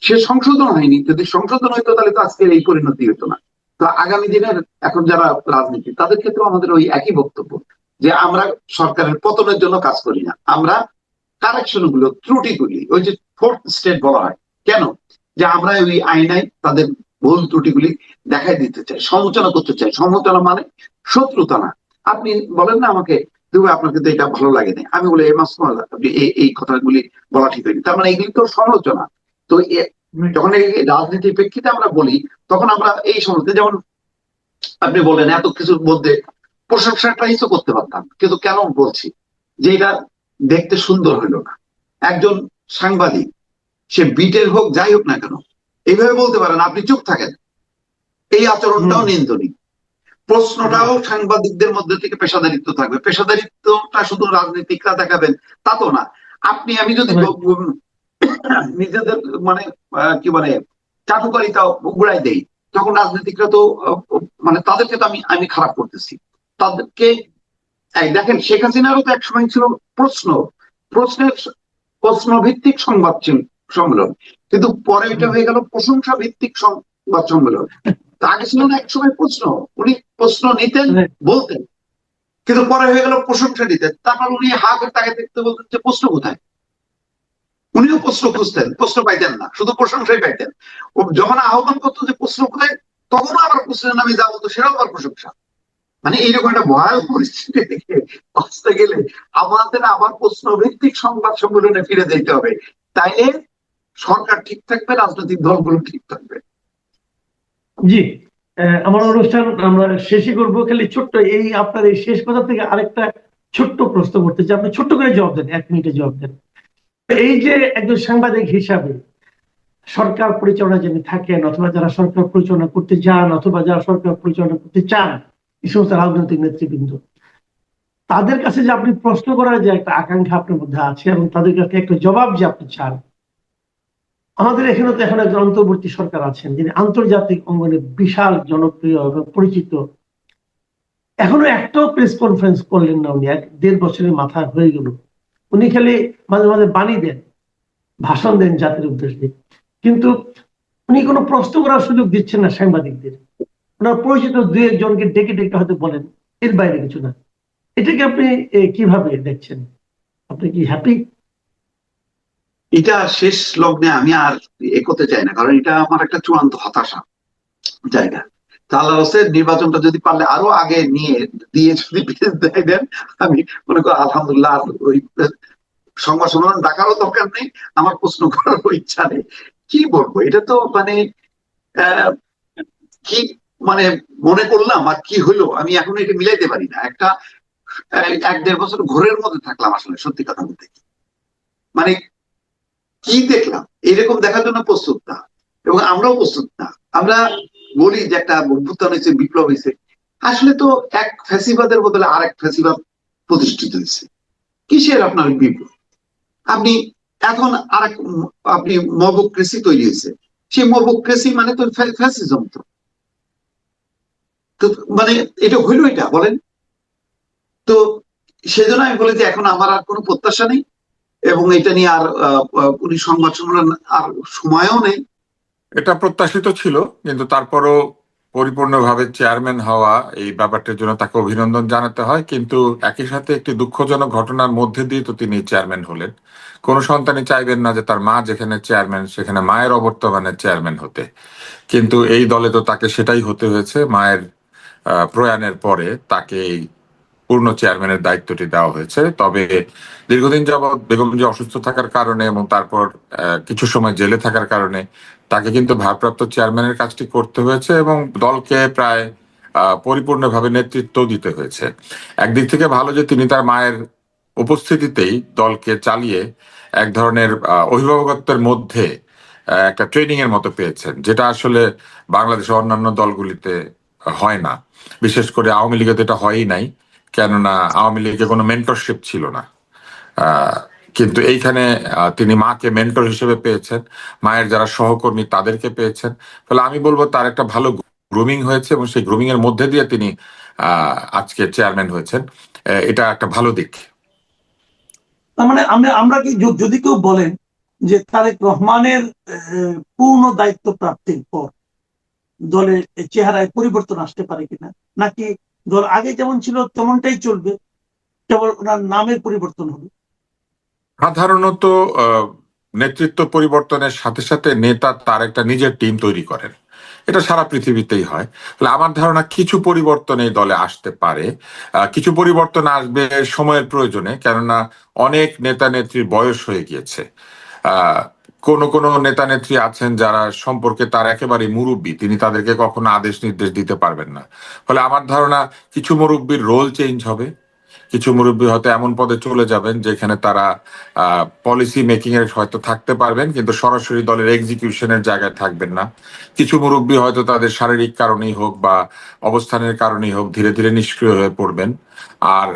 সে সংশোধন হয়নি। যদি সংশোধন হইতো তাহলে তো আজকের এই পরিণতি হতো না। তো আগামী দিনের এখন যারা রাজনীতি, তাদের ক্ষেত্রে আমাদের ওই একই বক্তব্য যে আমরা সরকারের পতনের জন্য কাজ করি না, আমরা কারেকশন গুলো, ত্রুটিগুলি, ওই যে ফোর্থ স্টেট বলা হয় কেন, যে আমরা ওই আইনায় তাদের ভুল ত্রুটিগুলি দেখাই দিতে চাই, সমালোচনা করতে চাই। সমালোচনা মানে শত্রুতা না। আপনি বলেন না আমাকে, তুমি আপনার কিন্তু এটা ভালো লাগে না, আমি বলি আপনি এই কথাগুলি বলা ঠিক হয়নি, তার মানে এগুলি তো সমালোচনা। তো যখন এই রাজনীতির প্রেক্ষিতে আমরা বলি, তখন আমরা এই সমালোচনা, যেমন আপনি বলেন এত কিছুর মধ্যে প্রশংসাটাই তো করতে পারতাম, কিন্তু কেন বলছি যে এটা দেখতে সুন্দর হইলো না। একজন সাংবাদিক, সে বিটের হোক, যাই হোক না কেন, এইভাবে বলতে পারেন, আপনি চুপ থাকেন, এই আচরণটাও নিন্দনীয়। প্রশ্নটাও সাংবাদিকদের মধ্যে থেকে পেশাদারিত্ব থাকবে। পেশাদারিত্বটা শুধু রাজনীতিকরা দেখাবেন তা তো না। আপনি আমি যদি নিজেদের মানে কি বলে চাটুকারিতা উড়াই দেই, তখন রাজনীতিকরা তো মানে তাদেরকে তো আমি খারাপ করতেছি। তাদেরকে দেখেন, শেখ হাসিনারও তো একসময় ছিল প্রশ্ন ভিত্তিক সংবাদ সম্মেলন, কিন্তু পরে এটা হয়ে গেল প্রশংসা ভিত্তিক সংবাদ সম্মেলন। আগে ছিল না একসময় প্রশ্ন, উনি প্রশ্ন নিতেন, বলতেন, কিন্তু পরে হয়ে গেল প্রশংসা নিতেন। তারপর উনি হাতের তাকে দেখতে বলতেন যে প্রশ্ন কোথায়। উনিও প্রশ্ন খুঁজতেন, প্রশ্ন পাইতেন না, শুধু প্রশংসাই পাইতেন। যখন আহ্বান করতো যে প্রশ্ন কোথায়, তখনও আবার প্রশ্নের নামে যা বলতো সেটাও আবার প্রশংসা। মানে এইরকম একটা ভয়াল পরিস্থিতি থেকে আসতে গেলে আমাদের আবার প্রশ্ন ভিত্তিক সংবাদ সম্মেলনে ফিরে যেতে হবে। তাইলে সরকার ঠিক থাকবে, রাজনৈতিক দলগুলো ঠিক থাকবে। জি, আমার অনুষ্ঠান আমরা শেষই করবো। খালি ছোট্ট এই আপনার এই শেষ কথা থেকে আরেকটা ছোট্ট প্রশ্ন করতে চাই, আপনি ছোট্ট করে জবাব দেন, 1 মিনিটে জবাব দেন। এই যে একজন সাংবাদিক হিসাবে সরকার পরিচালনা যিনি থাকেন, অথবা যারা সরকার পরিচালনা করতে যান, অথবা যারা সরকার পরিচালনা করতে চান, এই সমস্ত রাজনৈতিক নেতৃবৃন্দ, তাদের কাছে যে আপনি প্রশ্ন করার যে একটা আকাঙ্ক্ষা আপনার মধ্যে আছে এবং তাদের কাছে একটা জবাব যে আপনি চান, আমাদের এখানে তো এখন একজন অন্তর্বর্তী সরকার আছেন যিনি আন্তর্জাতিক অঙ্গনে বিশাল জনপ্রিয় এবং পরিচিত। এখনো একটাও প্রেস কনফারেন্স করলেন না উনি, 1.5 বছরের মাথায় হয়ে গেল। উনি খালি মাঝে মাঝে বাণী দেন, ভাষণ দেন জাতির উদ্দেশ্যে, কিন্তু উনি কোনো প্রশ্ন করার সুযোগ দিচ্ছেন না সাংবাদিকদের। ওনার পরিচিত 2-1 জনকে ডেকে ডেকে হয়তো বলেন, এর বাইরে কিছু না। এটাকে আপনি কিভাবে দেখছেন? আপনি কি হ্যাপি? এটা শেষ লগ্নে আমি আর এগোতে চাই না, কারণ এটা আমার একটা চূড়ান্ত হতাশা জায়গা। আল্লাহ রসের নির্বাচনটা যদি পারলে আরো আগে নিয়ে দিয়ে যদি দেন, আমি মনে করি আলহামদুলিল্লাহ ওই সংবাদ সম্মেলন ডাকারও দরকার নেই, আমার প্রশ্ন করারও ইচ্ছা নেই। কি বলবো, এটা তো মানে আহ, কি মানে মনে করলাম আর কি হলো আমি এখনো এটা মিলাইতে পারি না। একটা 1-1.5 বছর ঘোরের মধ্যে থাকলাম আসলে, সত্যি কথা বলতে কি। মানে কি দেখলাম, এরকম দেখার জন্য প্রস্তুত না, এবং আমরাও প্রস্তুত না। আমরা বলি যে একটা অভ্যুত্থান হয়েছে, বিপ্লব হয়েছে, আসলে তো এক ফ্যাসিবাদের বদলে আরেক ফ্যাসিবাদ প্রতিষ্ঠিত হয়েছে। কিসের আপনার বিপ্লব? আপনি এখন আরেক আপনি মবক্রেসি তৈরি হয়েছে, সেই মবক্রেসি মানে তো ফ্যাসিজম। তো তো মানে এটা হইলো, এটা বলেন তো। সেজন্য আমি বলি যে এখন আমার আর কোনো প্রত্যাশা নেই, এবং এটা নিয়ে আর উনি সংবাদ সম্মেলন আর সময়ও নেই। এটা প্রত্যাশিত ছিল, কিন্তু তারপরও পরিপূর্ণভাবে চেয়ারম্যান হওয়া এই ব্যাপারটির জন্য তাকে অভিনন্দন জানাতে হয়। কিন্তু একই সাথে একটি দুঃখজনক ঘটনার মধ্যে দিয়ে তো তিনি চেয়ারম্যান হলেন। কোনো সন্তানই চাইবেন না যে তার মা যেখানে চেয়ারম্যান সেখানে মায়ের অবর্তমানে চেয়ারম্যান হতে। কিন্তু এই দলে তো তাকে সেটাই হতে হয়েছে। মায়ের প্রয়াণের পরে তাকে এই পূর্ণ চেয়ারম্যানের দায়িত্বটি দেওয়া হয়েছে। তবে দীর্ঘদিন যাবৎ বেগম জি অসুস্থ থাকার কারণে এবং তারপর কিছু সময় জেলে থাকার কারণে তাকে কিন্তু ভারপ্রাপ্ত চেয়ারম্যানের কাজটি করতে হয়েছে এবং দলকে প্রায় পরিপূর্ণভাবে নেতৃত্ব দিতে হয়েছে। একদিক থেকে ভালো যে তিনি তার মায়ের উপস্থিতিতেই দলকে চালিয়ে এক ধরনের অভিভাবকত্বের মধ্যে একটা ট্রেনিং এর মতো পেয়েছেন, যেটা আসলে বাংলাদেশের অন্যান্য দলগুলিতে হয় না। বিশেষ করে আওয়ামী লীগে তো এটা হয়ই নাই, কেননা আওয়ামী লীগে কোনো মেন্টরশিপ ছিল না। আহ, কিন্তু এইখানে তিনি মাকে মেন্টর হিসেবে পেয়েছেন, মায়ের যারা সহকর্মী তাদেরকে পেয়েছেন। ফলে আমি বলবো তার একটা ভালো গ্রুমিং হয়েছে এবং সেই গ্রুমিং এর মধ্যে দিয়ে তিনি আজকে চেয়ারম্যান হয়েছেন। এটা একটা ভালো দিক। তার মানে আমরা আমরা কি যদি কেউ বলেন যে তারেক রহমানের পূর্ণ দায়িত্ব প্রাপ্তির পর দলের চেহারায় পরিবর্তন আসতে পারে কিনা, নাকি দল আগে যেমন ছিল তেমনটাই চলবে, কেবল ওনার নামের পরিবর্তন হবে? সাধারণত আহ, নেতৃত্ব পরিবর্তনের সাথে সাথে নেতা তার একটা নিজের টিম তৈরি করেন। এটা সারা পৃথিবীতেই হয়। তাহলে আমার ধারণা কিছু পরিবর্তন এই দলে আসতে পারে। কিছু পরিবর্তন আসবে সময়ের প্রয়োজনে, কেননা অনেক নেতা নেত্রীর বয়স হয়ে গিয়েছে। আহ কোন কোন নেতা নেত্রী আছেন যারা সম্পর্কে তার একেবারে মুরব্বী, তিনি তাদেরকে কখনো আদেশ নির্দেশ দিতে পারবেন না। ফলে আমার ধারণা কিছু মুরব্বীর রোল চেঞ্জ হবে। কিছু মুরব্বী হয়তো এমন পদে চলে যাবেন যেখানে তারা পলিসি মেকিং এর হয়তো থাকতে পারবেন, কিন্তু সরাসরি দলের এক্সিকিউশনের জায়গায় থাকবেন না। কিছু মুরব্বী হয়তো তাদের শারীরিক কারণেই হোক বা অবস্থানের কারণেই হোক ধীরে ধীরে নিষ্ক্রিয় হয়ে পড়বেন। আর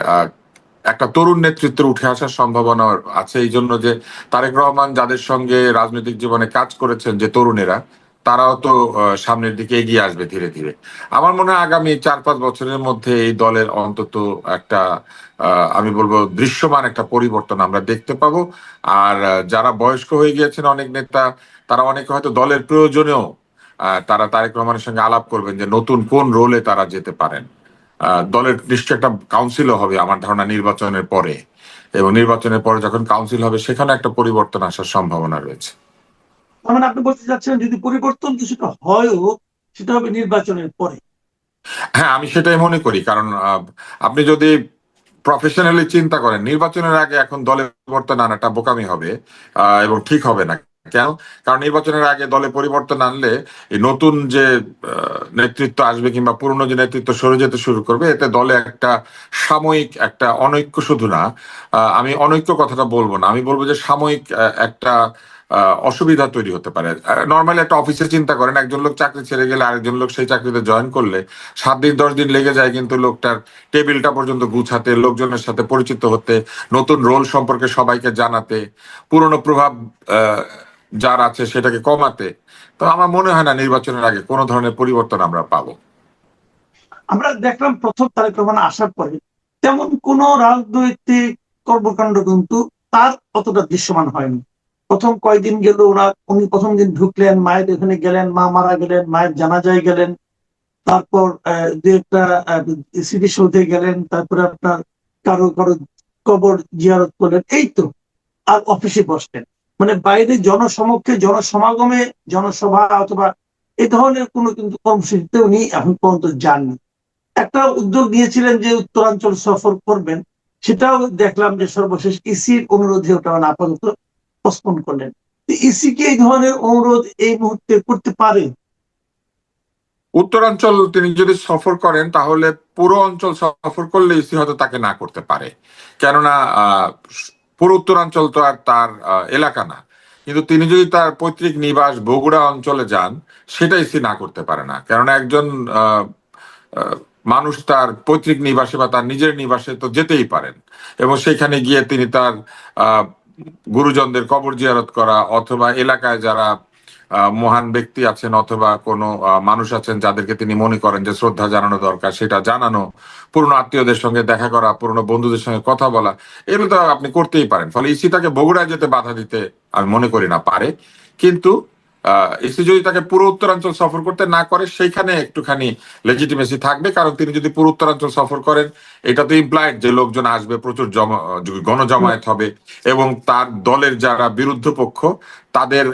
একটা তরুণ নেতৃত্বের উঠে আসার সম্ভাবনা আছে, এই জন্য যে তারেক রহমান যাদের সঙ্গে রাজনৈতিক জীবনে কাজ করেছেন, যে তরুণেরা, তারাও তো সামনের দিকে এগিয়ে আসবে ধীরে ধীরে। আমার মনে হয় আগামী 4-5 বছরের মধ্যে এই দলের অন্তত একটা আমি বলবো দৃশ্যমান একটা পরিবর্তন আমরা দেখতে পাবো। আর যারা বয়স্ক হয়ে গিয়েছেন অনেক নেতা, তারা অনেকে হয়তো দলের প্রয়োজনেও তারা তারেক রহমানের সঙ্গে আলাপ করবেন যে নতুন কোন রোলে তারা যেতে পারেন। দলের নিশ্চয় একটা কাউন্সিলও হবে আমার ধারণা নির্বাচনের পরে, এবং নির্বাচনের পরে যখন কাউন্সিল হবে সেখানে একটা পরিবর্তন আসার সম্ভাবনা রয়েছে। তার মানে আপনি বলতে চাচ্ছেন যদি পরিবর্তন কিছুটা হয়ও, সেটা হবে নির্বাচনের পরে? হ্যাঁ, আমি সেটাই মনে করি। কারণ আপনি যদি প্রফেশনালি চিন্তা করেন, নির্বাচনের আগে এখন দলে পরিবর্তন আনাটা বোকামি হবে এবং ঠিক হবে না। কেন? কারণ নির্বাচনের আগে দলে পরিবর্তন আনলে এই নতুন যে নেতৃত্ব আসবে কিংবা পুরনো যে নেতৃত্ব সরে যেতে শুরু করবে, এতে দলে একটা সাময়িক একটা অনৈক্য, শুধু না, আমি অনৈক্য কথাটা বলবো না, আমি বলবো যে সাময়িক একটা অসুবিধা তৈরি হতে পারে। নর্মালি একটা অফিসে চিন্তা করেন, একজন লোক চাকরি ছেড়ে গেলে আরেকজন লোক সেই চাকরিতে জয়েন করলে 7 দিন 10 দিন লেগে যায় কিন্তু লোকটার টেবিলটা পর্যন্ত গুছাতে, লোকজনের সাথে পরিচিত হতে, নতুন রোল সম্পর্কে সবাইকে জানাতে, পুরনো প্রভাব আহ, যার আছে সেটাকে কমাতে। তো আমার মনে হয় না নির্বাচনের আগে কোনো ধরনের পরিবর্তন আমরা পাবো। আমরা দেখলাম প্রথম তারেক রহমান আসার পরে তেমন কোন রাজনৈতিক কর্মকাণ্ড কিন্তু তার অতটা দৃশ্যমান হয়নি। প্রথম কয়েকদিন গেল উনি প্রথম দিন ঢুকলেন, মায়ের এখানে গেলেন, মা মারা গেলেন, মায়ের জানাজায় গেলেন, তারপর দু একটা স্মৃতিসৌধে গেলেন, তারপরে আপনার কারো কারো কবর জিয়ারত করলেন, এই তো। আর অফিসে বসলেন, মানে বাইরে জনসমক্ষে জনসমাগমে জনসভা অথবা এই ধরনের কোনো কিন্তু কর্মসূচিতে উনি এখন পর্যন্ত যাননি। একটা উদ্যোগ নিয়েছিলেন যে উত্তরাঞ্চল সফর করবেন, সেটাও দেখলাম যে সর্বশেষ ইসির অনুরোধে ওটা আপাতত পোস্টপোন করলেন। ইসি কি এই ধরনের অনুরোধ এই মুহূর্তে করতে পারে? উত্তরাঞ্চল তিনি যদি সফর করেন তাহলে পুরো অঞ্চল সফর করলে ইসি হয়তো তাকে না করতে পারে, কেননা পুরো উত্তরাঞ্চল তো আর তার এলাকা না। কিন্তু তিনি যদি তার পৈতৃক নিবাস বগুড়া অঞ্চলে যান, সেটা ইসি না করতে পারে না, কেননা একজন আহ, আহ, মানুষ তার পৈতৃক নিবাসে বা তার নিজের নিবাসে তো যেতেই পারেন, এবং সেখানে গিয়ে তিনি তার আহ গুরুজনদের কবর জিয়ারত করা, অথবা এলাকায় যারা মহান ব্যক্তি আছেন অথবা কোনো মানুষ আছেন যাদেরকে তিনি মনে করেন যে শ্রদ্ধা জানানো দরকার, সেটা জানানো, পুরনো আত্মীয়দের সঙ্গে দেখা করা, পুরনো বন্ধুদের সঙ্গে কথা বলা, এগুলো তো আপনি করতেই পারেন। ফলে ইসি তাকে বগুড়ায় যেতে বাধা দিতে আমি মনে করি না পারে। কিন্তু ইসি যদি তাকে পুরো উত্তরাঞ্চল সফর করতে না করে, সেইখানে একটুখানি লেজিটিমেসি থাকবে, কারণ তিনি যদি পুরো উত্তরাঞ্চল সফর করেন, এটা তো ইমপ্লাইড যে লোকজন আসবে, প্রচুর গণজমায়েত হবে, এবং তার দলের যারা বিরুদ্ধ পক্ষ তাদের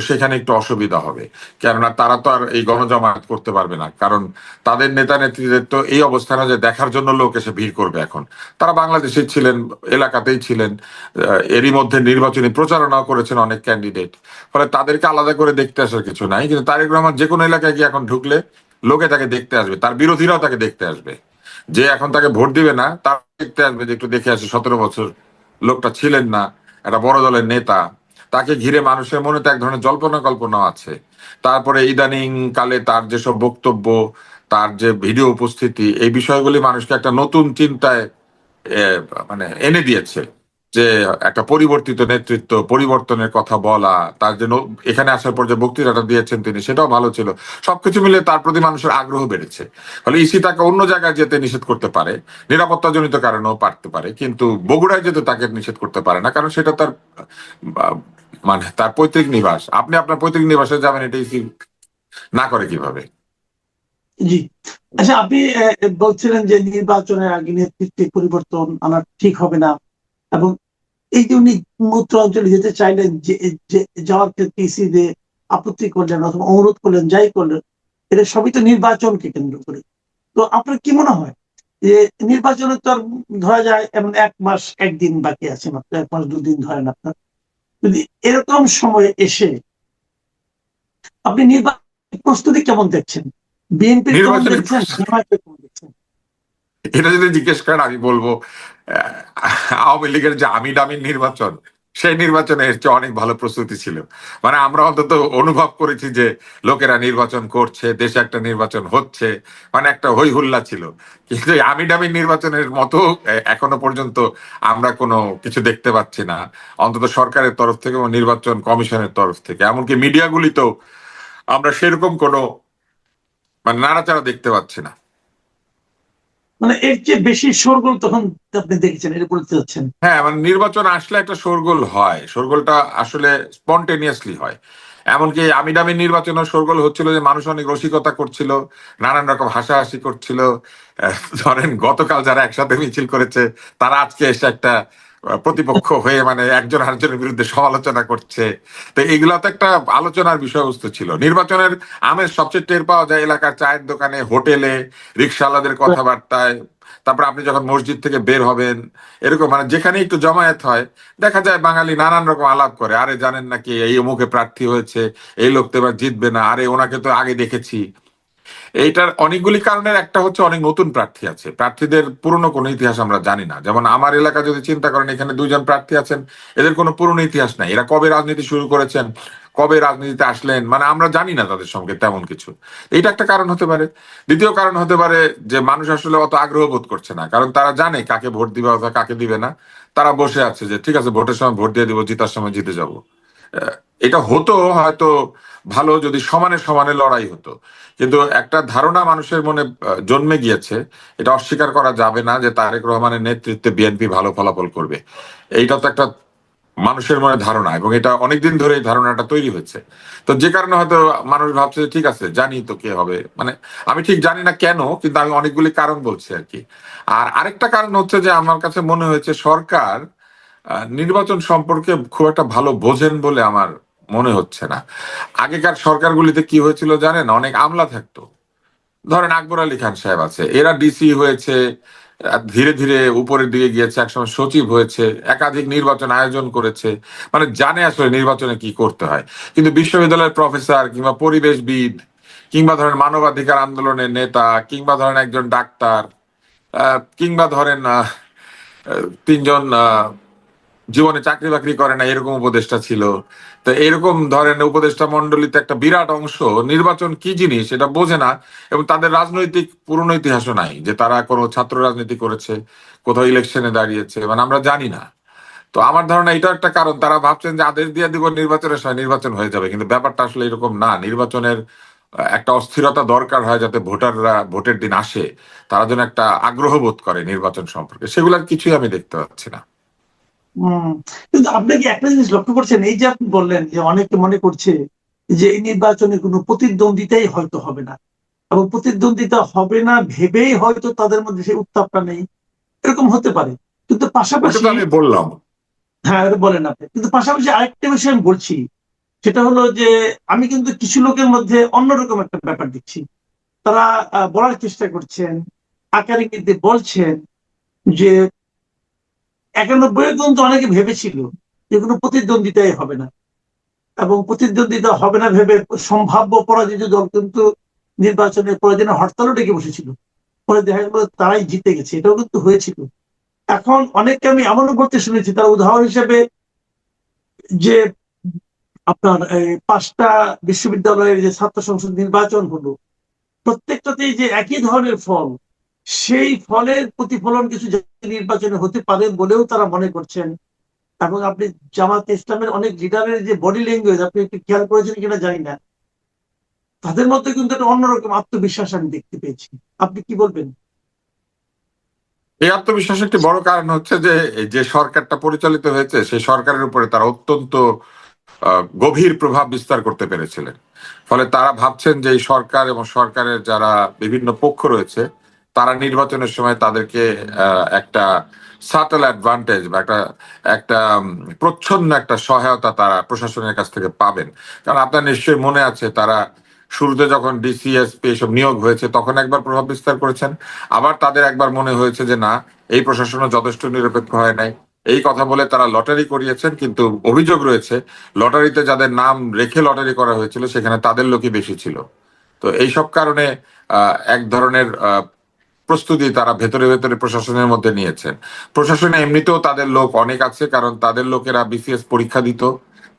সেখানে একটু অসুবিধা হবে, কেননা তারা তো আর এই গণজমায়েত করতে পারবে না, কারণ তাদের নেতা নেত্রীদের তো এই অবস্থানে যে দেখার জন্য লোক এসে ভিড় করবে। এখন তারা বাংলাদেশে ছিলেন, এলাকাতেই ছিলেন, এরই মধ্যে নির্বাচনী প্রচারণাও করেছেন অনেক ক্যান্ডিডেট, ফলে তাদেরকে আলাদা করে দেখতে আসার কিছু নাই। কিন্তু তারেক রহমান যে কোনো এলাকায় গিয়ে এখন ঢুকলে লোকে তাকে দেখতে আসবে, তার বিরোধীরাও তাকে দেখতে আসবে, যে এখন তাকে ভোট দিবে না তার দেখতে আসবে যে একটু দেখে আসে, 17 বছর লোকটা ছিলেন না, একটা বড় দলের নেতা, তাকে ঘিরে মানুষের মনে তো এক ধরনের জল্পনা কল্পনা আছে। তারপরে ইদানিং কালে তার যেসব বক্তব্য, তার যে ভিডিও উপস্থিতি, এই বিষয়গুলি মানুষকে একটা নতুন চিন্তায় এ, মানে এনে দিয়েছে, যে একটা পরিবর্তিত নেতৃত্ব, পরিবর্তনের কথা বলা, তার যে এখানে আসার পর যে বক্তৃতাটা দিয়েছেন তিনি, সেটাও ভালো ছিল। সবকিছু মিলে তার প্রতি মানুষের আগ্রহ বেড়েছে। ফলে ইসি তাকে অন্য জায়গায় যেতে নিষেধ করতে পারে, নিরাপত্তাজনিত কারণেও পারতে পারে, কিন্তু বগুড়ায় যেতে তাকে নিষেধ করতে পারে না, কারণ সেটা তার আহ, মানে তার পৈতৃক নিবাস। আপনি আপনার পৈতৃক নিবাসে যাবেন, এটা ইসি না করে কিভাবে? জি। আচ্ছা, আপনি বলছিলেন যে নির্বাচনের আগে নেতৃত্বে পরিবর্তন আনা ঠিক হবে না, এবং এই যে উনি উত্তরাঞ্চলে যেতে চাইলেন, যে যাওয়ার ক্ষেত্রে ইসি যে আপত্তি করলেন অথবা অনুরোধ করলেন, যাই করলেন, এটা সবই তো নির্বাচনকে কেন্দ্র করে। তো আপনার কি মনে হয় যে নির্বাচনের তো আর ধরা যায় এমন 1 মাস 1 দিন বাকি আছে, মাত্র 1 মাস 2 দিন ধরেন আপনার, যদি এরকম সময়ে এসে আপনি নির্বাচন প্রস্তুতি কেমন দেখছেন? বিএনপির কেমন নির্বাচনের দেখছেন, জামায়াতের কেমন দেখছেন? এটা যদি জিজ্ঞেস করেন, আমি বলবো আওয়ামী লীগের যে আমি দামি নির্বাচন, সেই নির্বাচনে এর চেয়ে অনেক ভালো প্রস্তুতি ছিল। মানে আমরা অন্তত অনুভব করেছি যে লোকেরা নির্বাচন করছে, দেশে একটা নির্বাচন হচ্ছে, মানে একটা হই হুল্লা ছিল। কিন্তু এই আমি দামি নির্বাচনের মতো এখনো পর্যন্ত আমরা কোনো কিছু দেখতে পাচ্ছি না, অন্তত সরকারের তরফ থেকে এবং নির্বাচন কমিশনের তরফ থেকে, এমনকি মিডিয়াগুলিতেও আমরা সেরকম কোনো মানে নাড়াচাড়া দেখতে পাচ্ছি না। মানে এর চেয়ে বেশি শোরগোল তখন আপনি দেখেছেন, এটা বলতে চাচ্ছেন? হ্যাঁ, মানে নির্বাচন আসলে একটা শোরগোল হয়, শোরগোলটা আসলে স্পন্টেনিয়াসলি হয়। এমনকি আমি দামি নির্বাচনের শোরগোল হচ্ছিল যে মানুষ অনেক রসিকতা করছিল, নানান রকম হাসাহাসি করছিল। ধরেন গতকাল যারা একসাথে মিছিল করেছে, তারা আজকে এসে একটা প্রতিপক্ষ হয়ে মানে একজন আরেকজনের বিরুদ্ধে সমালোচনা করছে। তো এগুলো তো একটা আলোচনার বিষয়বস্তু ছিল। নির্বাচনের আমেজ সবচেয়ে টের পাওয়া যায় এলাকার চায়ের দোকানে, হোটেলে, রিকশাওয়ালাদের কথাবার্তায়। তারপর আপনি যখন মসজিদ থেকে বের হবেন, এরকম মানে যেখানে একটু জমায়েত হয়, দেখা যায় বাঙালি নানান রকম আলাপ করে, আরে জানেন নাকি এই অমুকে প্রার্থী হয়েছে, এই লোক তো এবার জিতবে না, আরে ওনাকে তো আগে দেখেছি। এইটার অনেকগুলি কারণের একটা হচ্ছে অনেক নতুন প্রার্থী আছে, প্রার্থীদের পুরনো কোনো ইতিহাস আমরা জানি না। যেমন আমার এলাকা যদি চিন্তা করেন, এখানে 2জন প্রার্থী আছেন, এদের কোনো পুরনো ইতিহাস নাই, এরা কবে রাজনীতি শুরু করেছেন, কবে রাজনীতিতে আসলেন, মানে আমরা জানি না তাদের সঙ্গে তেমন কিছু। এইটা একটা কারণ হতে পারে। দ্বিতীয় কারণ হতে পারে যে মানুষ আসলে অত আগ্রহ বোধ করছে না, কারণ তারা জানে কাকে ভোট দিবে অথবা কাকে দিবে না। তারা বসে আছে যে ঠিক আছে, ভোটের সময় ভোট দিয়ে দিব, জিতার সময় জিতে যাব। আহ, এটা হতো হয়তো ভালো যদি সমানে সমানে লড়াই হতো, কিন্তু একটা ধারণা মানুষের মনে জন্মে গিয়েছে, এটা অস্বীকার করা যাবে না, যে তারেক রহমানের নেতৃত্বে বিএনপি ভালো ফলাফল করবে। এইটা তো একটা মানুষের মনে ধারণা, এবং এটা অনেকদিন ধরে এই ধারণাটা তৈরি হয়েছে। তো যে কারণে হয়তো মানুষ ভাবছে যে ঠিক আছে, জানি তো কে হবে, মানে আমি ঠিক জানি না কেন, কিন্তু আমি অনেকগুলি কারণ বলছি আর কি। আর আরেকটা কারণ হচ্ছে যে আমার কাছে মনে হয়েছে সরকার নির্বাচন সম্পর্কে খুব একটা ভালো বোঝেন বলে আমার মনে হচ্ছে না। আগেকার সরকারগুলিতে কি হয়েছিল জানেন, অনেক আমলা থাকতো। ধরেন আকবর আলী খান সাহেব আছে, এরা ডিসি হয়েছে, ধীরে ধীরে উপরের দিকে গিয়েছে, একসময় সচিব হয়েছে, একাধিক নির্বাচন আয়োজন করেছে, মানে জানে আসলে নির্বাচনে কি করতে হয়। কিন্তু বিশ্ববিদ্যালয়ের প্রফেসর কিংবা পরিবেশবিদ কিংবা ধরেন মানবাধিকার আন্দোলনের নেতা কিংবা ধরেন একজন ডাক্তার কিংবা ধরেন তিনজন জীবনে চাকরি বাকরি করে না এরকম উপদেষ্টা ছিল। তো এরকম ধরেন উপদেষ্টা মন্ডলীতে একটা বিরাট অংশ নির্বাচন কি জিনিস এটা বোঝে না, এবং তাদের রাজনৈতিক পুরনো ইতিহাসও নাই যে তারা কোনো ছাত্র রাজনীতি করেছে, কোথাও ইলেকশনে দাঁড়িয়েছে, মানে আমরা জানি না। তো আমার ধারণা এটা একটা কারণ, তারা ভাবছেন যে আদেশ দিয়ে দিব নির্বাচনের সময় নির্বাচন হয়ে যাবে, কিন্তু ব্যাপারটা আসলে এরকম না। নির্বাচনের একটা অস্থিরতা দরকার হয় যাতে ভোটাররা ভোটের দিন আসে, তারা যেন একটা আগ্রহ বোধ করে নির্বাচন সম্পর্কে, সেগুলোর কিছুই আমি দেখতে পাচ্ছি না। হম কিন্তু আপনি কি একটা জিনিস লক্ষ্য করছেন, এই যে আপনি বললেন যে অনেকে মনে করছে যে এই নির্বাচনে কোনো প্রতিদ্বন্দ্বিতাই হয়তো হবে না, এবং প্রতিদ্বন্দ্বিতা হবে না ভেবেই হয়তো তাদের মধ্যে সেই উত্তাপটা নেই, এরকম হতে পারে। কিন্তু ওটা পাশাপাশি, তো আমি বললাম। হ্যাঁ এটা বলেন আপনি, কিন্তু পাশাপাশি আরেকটা বিষয় আমি বলছি, সেটা হলো যে আমি কিন্তু কিছু লোকের মধ্যে অন্যরকম একটা ব্যাপার দেখছি। তারা বলার চেষ্টা করছেন, আকারে কিন্তু বলছেন যে 91 কিন্তু অনেকে ভেবেছিল যে কোনো প্রতিদ্বন্দ্বিতাই হবে না, এবং প্রতিদ্বন্দ্বিতা হবে না ভেবে সম্ভাব্য পরাজিত দল কিন্তু নির্বাচনের পরের দিনে হরতালও ডেকে বসেছিল, পরে দেখা গেল তারাই জিতে গেছে, এটাও কিন্তু হয়েছিল। এখন অনেককে আমি এমনও বলতে শুনেছি, তার উদাহরণ হিসেবে যে আপনার এই 5টা বিশ্ববিদ্যালয়ের যে ছাত্র সংসদ নির্বাচন হলো, প্রত্যেকটাতেই যে একই ধরনের ফল, সেই ফলের প্রতিফলন কিছু নির্বাচনে হতে পারে বলেও তারা মনে করছেন। এবং আপনি জামাত ইসলামের অনেক লিডারের যে বডি ল্যাঙ্গুয়েজ আপনি একটু খেয়াল করেছেন কিনা জানি না, তাদের মধ্যে কিন্তু একটা অন্যরকম আত্মবিশ্বাস আমি দেখতে পেয়েছি। আপনি কি বলবেন? এই আত্মবিশ্বাসের একটি বড় কারণ হচ্ছে যে এই যে সরকারটা পরিচালিত হয়েছে সেই সরকারের উপরে তারা অত্যন্ত গভীর প্রভাব বিস্তার করতে পেরেছিলেন। ফলে তারা ভাবছেন যে এই সরকার এবং সরকারের যারা বিভিন্ন পক্ষ রয়েছে তারা নির্বাচনের সময় তাদেরকে একটা সাটেল অ্যাডভান্টেজ বা একটা একটা প্রচ্ছন্ন একটা সহায়তা তারা প্রশাসনের কাছ থেকে পাবেন। কারণ আপনার নিশ্চয়ই মনে আছে তারা শুরুতে যখন ডিসিএসপি এসব নিয়োগ হয়েছে তখন একবার প্রভাব বিস্তার করেছেন, আবার তাদের একবার মনে হয়েছে যে না, এই প্রশাসনও যথেষ্ট নিরপেক্ষ হয় নাই, এই কথা বলে তারা লটারি করিয়েছেন। কিন্তু অভিযোগ রয়েছে লটারিতে যাদের নাম রেখে লটারি করা হয়েছিল সেখানে তাদের লোকই বেশি ছিল। তো এইসব কারণে এক ধরনের প্রস্তুতি তারা ভেতরে ভেতরে প্রশাসনের মধ্যে নিয়েছেন। প্রশাসনে এমনিতেও তাদের লোক অনেক আছে, কারণ তাদের লোকেরা বিসিএস পরীক্ষা দিত,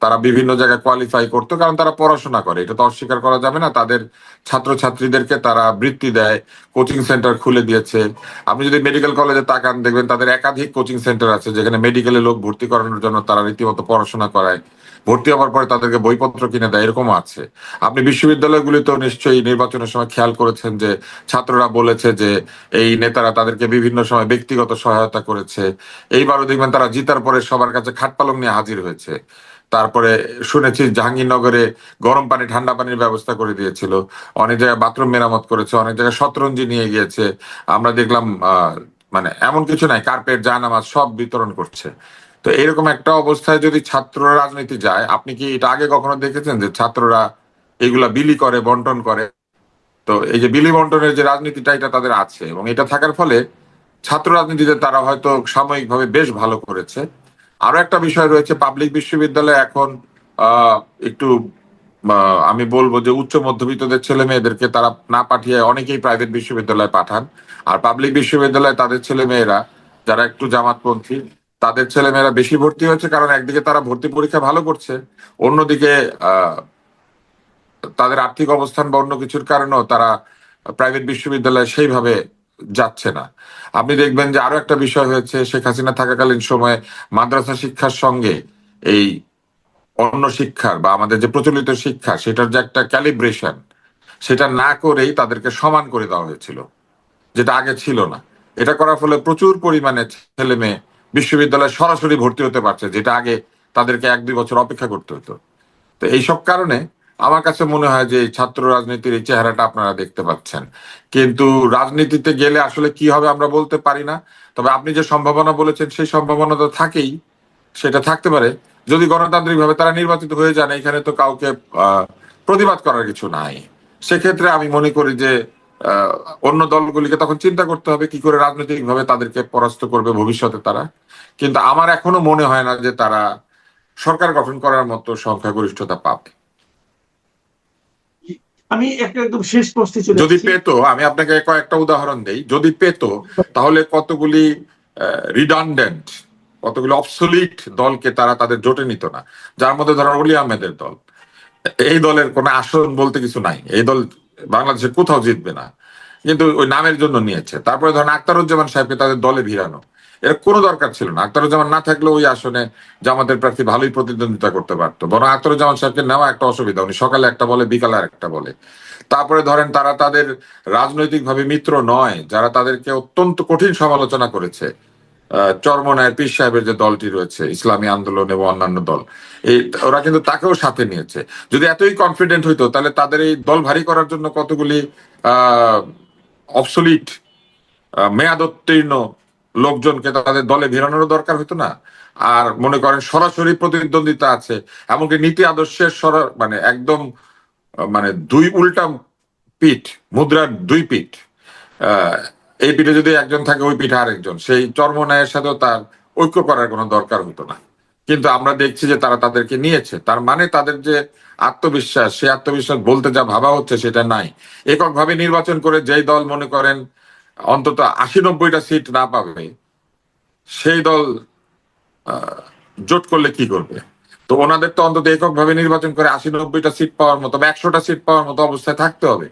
তারা বিভিন্ন জায়গায় কোয়ালিফাই করতো, কারণ তারা পড়াশোনা করে, এটা তো অস্বীকার করা যাবে না। তাদের ছাত্রছাত্রীদেরকে তারা বৃত্তি দেয়, কোচিং সেন্টার খুলে দিয়েছে। আপনি যদি মেডিকেল কলেজে তাকান দেখবেন তাদের একাধিক কোচিং সেন্টার আছে যেখানে মেডিকেলে লোক ভর্তি করানোর জন্য তারা রীতিমতো পড়াশোনা করায়, ভর্তি হওয়ার পরে তাদেরকে বইপত্র কিনে দেয়, এরকমও আছে। আপনি বিশ্ববিদ্যালয়গুলিতেও নিশ্চয়ই নির্বাচনের সময় খেয়াল করেছেন যে ছাত্ররা বলেছে যে এই নেতারা তাদেরকে বিভিন্ন সময় ব্যক্তিগত সহায়তা করেছে। এইবারও দেখবেন তারা জিতার পরে সবার কাছে খাটপালং নিয়ে হাজির হয়েছে। তারপরে শুনেছি জাহাঙ্গীরনগরে গরম পানি ঠান্ডা পানির ব্যবস্থা করে দিয়েছিল, অনেক জায়গায় বাথরুম মেরামত করেছে, অনেক জায়গায় শতরঞ্জি নিয়ে গিয়েছে। আমরা দেখলাম মানে এমন কিছু নাই, কার্পেট জাহানামাজ সব বিতরণ করছে। তো এরকম একটা অবস্থায় যদি ছাত্র রাজনীতি যায়, আপনি কি এটা আগে কখনো দেখেছেন যে ছাত্ররা এগুলা বিলি করে বন্টন করে? তো এই যে বিলি বন্টনের যে রাজনীতিটা এটা তাদের আছে, এবং এটা থাকার ফলে ছাত্র রাজনীতিতে তারা হয়তো সাময়িকভাবে বেশ ভালো করেছে। আরো একটা বিষয় রয়েছে, পাবলিক বিশ্ববিদ্যালয় এখন আহ একটু আমি বলবো যে উচ্চ মধ্যবিত্তদের ছেলে মেয়েদেরকে তারা না পাঠিয়ে অনেকেই প্রাইভেট বিশ্ববিদ্যালয়ে পাঠান। আর পাবলিক বিশ্ববিদ্যালয়ে তাদের ছেলে মেয়েরা যারা একটু জামাতপন্থী তাদের ছেলে মেয়েরা বেশি ভর্তি হয়েছে, কারণ একদিকে তারা ভর্তি পরীক্ষা ভালো করছে, অন্যদিকে আহ তাদের আর্থিক অবস্থান বা অন্য কিছুর কারণেও তারা প্রাইভেট বিশ্ববিদ্যালয়ে সেইভাবে যাচ্ছে না। আপনি দেখবেন যে আরো একটা বিষয় হয়েছে, শেখ হাসিনা থাকাকালীন সময়ে মাদ্রাসা শিক্ষার সঙ্গে এই অন্য শিক্ষার বা আমাদের যে প্রচলিত শিক্ষা সেটার যে একটা ক্যালিব্রেশন, সেটা না করেই তাদেরকে সমান করে দেওয়া হয়েছিল, যেটা আগে ছিল না। এটা করার ফলে প্রচুর পরিমাণে ছেলে মেয়ে বিশ্ববিদ্যালয়ে সরাসরি ভর্তি হতে পারছে, যেটা আগে তাদেরকে 1-2 বছর অপেক্ষা করতে হতো। তো এইসব কারণে আমার কাছে মনে হয় যে এই ছাত্র রাজনীতির এই চেহারাটা আপনারা দেখতে পাচ্ছেন। কিন্তু রাজনীতিতে গেলে আসলে কি হবে আমরা বলতে পারি না। তবে আপনি যে সম্ভাবনা বলেছেন সেই সম্ভাবনা তো থাকেই, সেটা থাকতে পারে যদি গণতান্ত্রিক ভাবে তারা নির্বাচিত হয়ে যান। এখানে তো কাউকে প্রতিবাদ করার কিছু নাই। সেক্ষেত্রে আমি মনে করি যে আহ, অন্য দলগুলিকে তখন চিন্তা করতে হবে কি করে রাজনৈতিক ভাবে তাদেরকে পরাস্ত করবে ভবিষ্যতে তারা। কিন্তু আমার এখনো মনে হয় না যে তারা সরকার গঠন করার মতো সংখ্যাগরিষ্ঠতা পাবে। আমি একটা একদম শেষ প্রশ্নে চলে যদি আসছি। পেতো, আমি আপনাকে কয়েকটা উদাহরণ দেই, যদি পেতো তাহলে কতগুলি রিডান্ডেন্ট, কতগুলি অবসোলিট দলকে তারা তাদের জোটে নিত না। যার মধ্যে ধরেন অলি আহমেদের দল, এই দলের কোনো আসন বলতে কিছু নাই, এই দল বাংলাদেশে কোথাও জিতবে না, কিন্তু ওই নামের জন্য নিয়েছে। তারপরে ধরেন আখতারুজ্জামান সাহেবকে তাদের দলে ভিড়ানো, এর কোনো দরকার ছিল না। আখতারুজ্জামান না থাকলে ওই আসনে জামাতের প্রার্থী ভালোই প্রতিদ্বন্দ্বিতা করতে পারতো, বরং আখতারুজ্জামান সাহেবকে নেওয়া একটা অসুবিধা, উনি সকালে একটা বলে বিকালে আর একটা বলে। তারপরে ধরেন তারা তাদের রাজনৈতিক ভাবে মিত্র নয়, যারা তাদেরকে অত্যন্ত কঠিন সমালোচনা করেছে, চরমনায়ের পীর সাহেবের যে দলটি রয়েছে, ইসলামী আন্দোলন এবং অন্যান্য দল, এই ওরা কিন্তু তাকেও সাথে নিয়েছে। যদি এতই কনফিডেন্ট হইতো তাহলে তাদের এই দল ভারী করার জন্য কতগুলি অবসলিট মেয়াদোত্তীর্ণ লোকজনকে তাদের দলে ভিড়ানোর দরকার হতো না। আর মনে করেন সরাসরি প্রতিদ্বন্দ্বিতা আছে, এমনকি নীতি আদর্শের মানে একদম মানে দুই উল্টা পিঠ, মুদ্রার দুই পিঠ। আহ, এই পিঠে যদি একজন থাকে ওই পিঠে আরেকজন, সেই চর্মনায়ের সাথেও তার ঐক্য করার কোনো দরকার হতো না। কিন্তু আমরা দেখছি যে তারা তাদেরকে নিয়েছে, তার মানে তাদের যে আত্মবিশ্বাস, সে আত্মবিশ্বাস বলতে যা ভাবা হচ্ছে সেটা নাই। এককভাবে নির্বাচন করে যেই দল মনে করেন অন্তত 80-90টা সিট না পাবে, সেই দল জোট করলে কি করবে? তো ওনাদের তো অন্তত এককভাবে নির্বাচন করে 80-90টা সিট পাওয়ার মতো বা 100টা সিট পাওয়ার মতো অবস্থায় থাকতে হবে।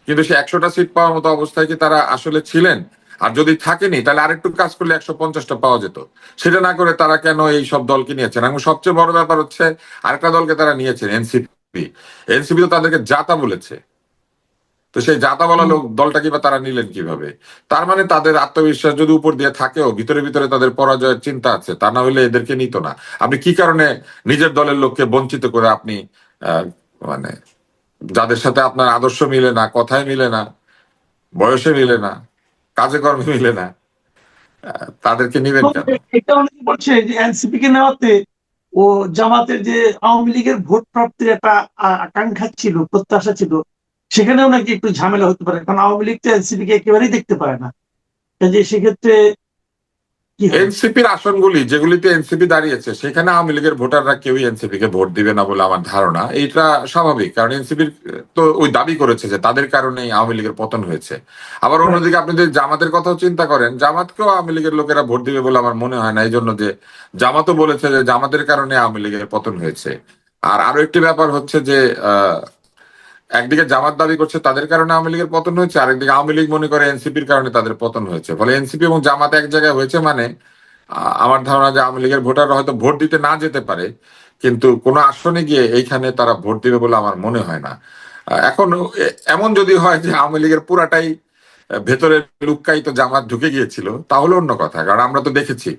কিন্তু সে 100টা সিট পাওয়ার মতো অবস্থায় কি তারা আসলে ছিলেন? আর যদি থাকেনি তাহলে আরেকটু কাজ করলে 150টা পাওয়া যেত। সেটা না করে তারা কেন এই সব দলকে নিয়েছেন? এবং সবচেয়ে বড় ব্যাপার হচ্ছে আরেকটা দলকে তারা নিয়েছেন, এনসিপি। এনসিপি তো তাদেরকে জাতা বলেছে, তো সেই জাতা বলা লোক দলটা কিবা তারা নিলেন কিভাবে? তার মানে তাদের আত্মবিশ্বাস যদি উপর দিয়ে থাকেও, ভিতরে ভিতরে তাদের পরাজয়ের চিন্তা আছে, তা না হলে এদেরকে নিত না। আপনি কি কারণে নিজের দলের লোককে বঞ্চিত করে আপনি আহ, মানে যাদের সাথে আপনার আদর্শ মিলে না, কথায় মিলে না, বয়সে মিলে না, কাজে কর্মে মিলে না, তাদেরকে নিবেন এবং কেন? এটা অনেকে বলছে যে এনসিপি কে নেওয়াতে ও জামাতের যে আওয়ামী লীগের ভোট প্রাপ্তির একটা আকাঙ্ক্ষা ছিল, প্রত্যাশা ছিল, সেখানেও নাকি একটু ঝামেলা হতে পারে, কারণ আওয়ামী লীগ তো এনসিপি কে একেবারেই দেখতে পায় না। কাজে সেক্ষেত্রে কি হবে? এনসিপির আসনগুলি যেগুলিতে এনসিপি দাঁড়িয়েছে সেখানে আওয়ামী লীগের ভোটাররা কেউই এনসিপি কে ভোট দিবে না বলে আমার ধারণা। এইটা স্বাভাবিক, কারণ এনসিপির তো ওই দাবি করেছে যে তাদের কারণেই আওয়ামী লীগের পতন হয়েছে। আবার অন্যদিকে আপনি যদি জামাতের কথাও চিন্তা করেন, জামাতকেও আওয়ামী লীগের লোকেরা ভোট দিবে বলে আমার মনে হয় না, এই জন্য যে জামাতও বলেছে যে জামাতের কারণে আওয়ামী লীগের পতন হয়েছে। আর আরো একটি ব্যাপার হচ্ছে যে একদিকে জামাত দাবি করছে তাদের কারণে আওয়ামী লীগের পতন হয়েছে, আরেকদিকে আওয়ামী লীগ মনে করে এনসিপির কারণে তাদের পতন হয়েছে। ফলে এনসিপি এবং জামাত এক জায়গায় হয়েছে মানে আমার ধারণা যে আওয়ামী লীগের ভোটাররা হয়তো ভোট দিতে না যেতে পারে, কিন্তু কোনো আসনে গিয়ে এইখানে তারা ভোট দিবে বলে আমার মনে হয় না। এখন এমন যদি হয় যে আওয়ামী লীগের পুরাটাই ভেতরে লুক্কায়িত জামাত ঢুকে গিয়েছিল, তাহলে অন্য কথা। কারণ আমরা তো দেখেছি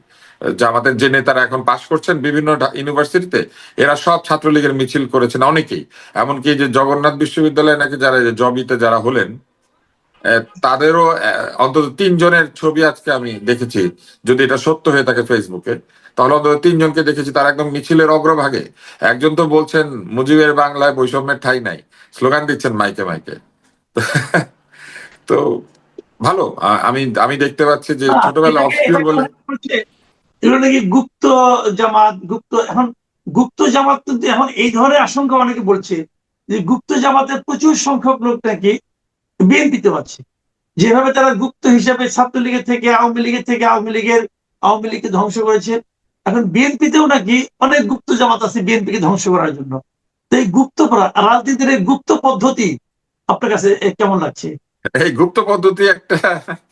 জামাতের যে নেতারা এখন পাশ করছেন বিভিন্ন ইউনিভার্সিটিতে, এরা সব ছাত্রলীগের মিছিল করেছেন অনেকেই। এমনকি যে জগন্নাথ বিশ্ববিদ্যালয়ে নাকি যারা জবিতে যারা হলেন, তাদেরও অন্তত 3 জনের ছবি আজকে আমি দেখেছি, যদি এটা সত্য হয়ে থাকে ফেসবুকে, তাহলে অন্তত 3 জনকে দেখেছি তারা একদম মিছিলের অগ্রভাগে। একজন তো বলছেন মুজিবের বাংলায় বৈষম্যের ঠাঁই নাই, স্লোগান দিচ্ছেন মাইকে মাইকে। তো ভালো, আমি আমি দেখতে পাচ্ছি যে ছোটবেলায় এটাকে অবসকিউর এটাকে বলে। অনেকে বলছে এগুলো নাকি গুপ্ত জামাত, এখন গুপ্ত জামাত কিন্তু এখন এই ধরনের আশঙ্কা অনেকে বলছে যে গুপ্ত জামাতের প্রচুর সংখ্যক লোক নাকি বিএনপিতে পাচ্ছে, যেভাবে তারা গুপ্ত হিসাবে ছাত্রলীগের থেকে আওয়ামী লীগকে ধ্বংস করেছে, এখন বিএনপিতেও নাকি অনেক গুপ্ত জামাত আছে বিএনপিকে ধ্বংস করার জন্য। তো এই গুপ্ত রাজনীতির এই গুপ্ত পদ্ধতি আপনার কাছে কেমন লাগছে? এই গুপ্ত পদ্ধতি একটা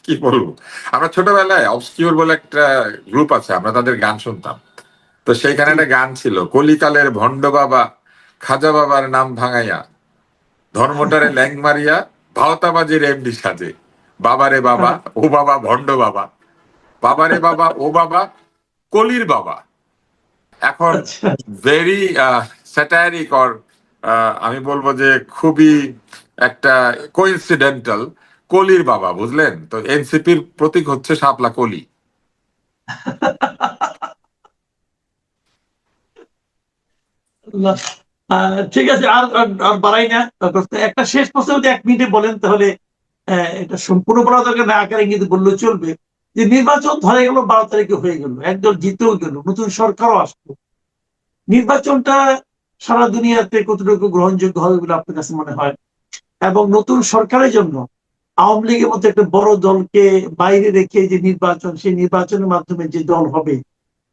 কি বলবো, আমরা ছোটবেলায় অবসকিউর বলে একটা গ্রুপ আছে, আমরা তাদের গান শুনতাম। তো সেইখানে একটা গান ছিল, কলিকালের ভণ্ড বাবা খাজা বাবার নাম ভাঙাইয়া, ধর্মটারে ল্যাং মারিয়া, ভাওতাবাজির এমডি সাজে, বাবারে বাবা ও বাবা ভণ্ড বাবা, বাবারে বাবা ও বাবা কলির বাবা। এখন আচ্ছা, ভেরি স্যাটারিক, অর আমি বলবো যে খুবই একটা কোইন্সিডেন্টাল, কলির বাবা, বুঝলেন? তো এনসিপির প্রতীক হচ্ছে শাপলা কলি। ঠিক আছে, আর আর আর বাড়াই না। একটা শেষ প্রশ্ন যদি 1 মিনিটে বলেন তাহলে এটা সম্পূর্ণ বলা দরকার না, আকারে কিন্তু বললেও চলবে, যে নির্বাচন ধরে গেল 12 তারিখে হয়ে গেল, একদল জিতেও গেল, নতুন সরকারও আসলো। নির্বাচনটা সারা দুনিয়াতে কতটুকু গ্রহণযোগ্য হবে বলে আপনার কাছে মনে হয়? এবং নতুন সরকারের জন্য আওয়ামী লীগের মতো একটা বড় দলকে বাইরে রেখে যে নির্বাচন, সেই নির্বাচনের মাধ্যমে যে দল হবে,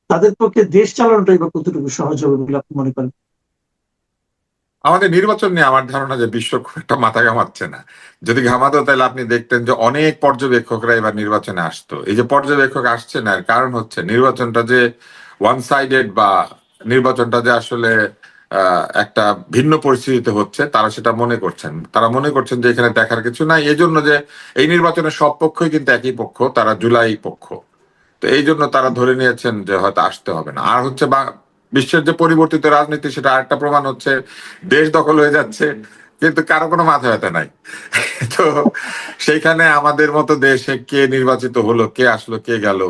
তাদের পক্ষে দেশ চালানোটাই বা কতটুকু সহজ হবে বলে আপনি মনে করেন? আমাদের নির্বাচন নিয়ে আমার ধারণা যে বিশ্ব খুব একটা মাথা ঘামাচ্ছে না। যদি ঘামাতো তাহলে আপনি দেখতেন যে অনেক পর্যবেক্ষকরা এবার নির্বাচনে আসতো। এই যে পর্যবেক্ষক আসছে না, এর কারণ হচ্ছে নির্বাচনটা যে ওয়ান সাইডেড, বা নির্বাচনটা যে আসলে একটা ভিন্ন পরিস্থিতিতে হচ্ছে, তারা সেটা মনে করছেন। তারা মনে করছেন যে এখানে দেখার কিছু নাই, এই জন্য যে এই নির্বাচনের সব পক্ষই কিন্তু একই পক্ষ, তারা জুলাই পক্ষ। তো এই জন্য তারা ধরে নিয়েছেন যে হয়তো আসতে হবে না। আর হচ্ছে বিশ্বের যে পরিবর্তিত রাজনীতি, সেটা আরেকটা প্রমাণ হচ্ছে, দেশ দখল হয়ে যাচ্ছে কিন্তু কারো কোনো মাথা ব্যথা নাই। তো সেইখানে আমাদের মতো দেশে কে নির্বাচিত হলো, কে আসলো, কে গেল,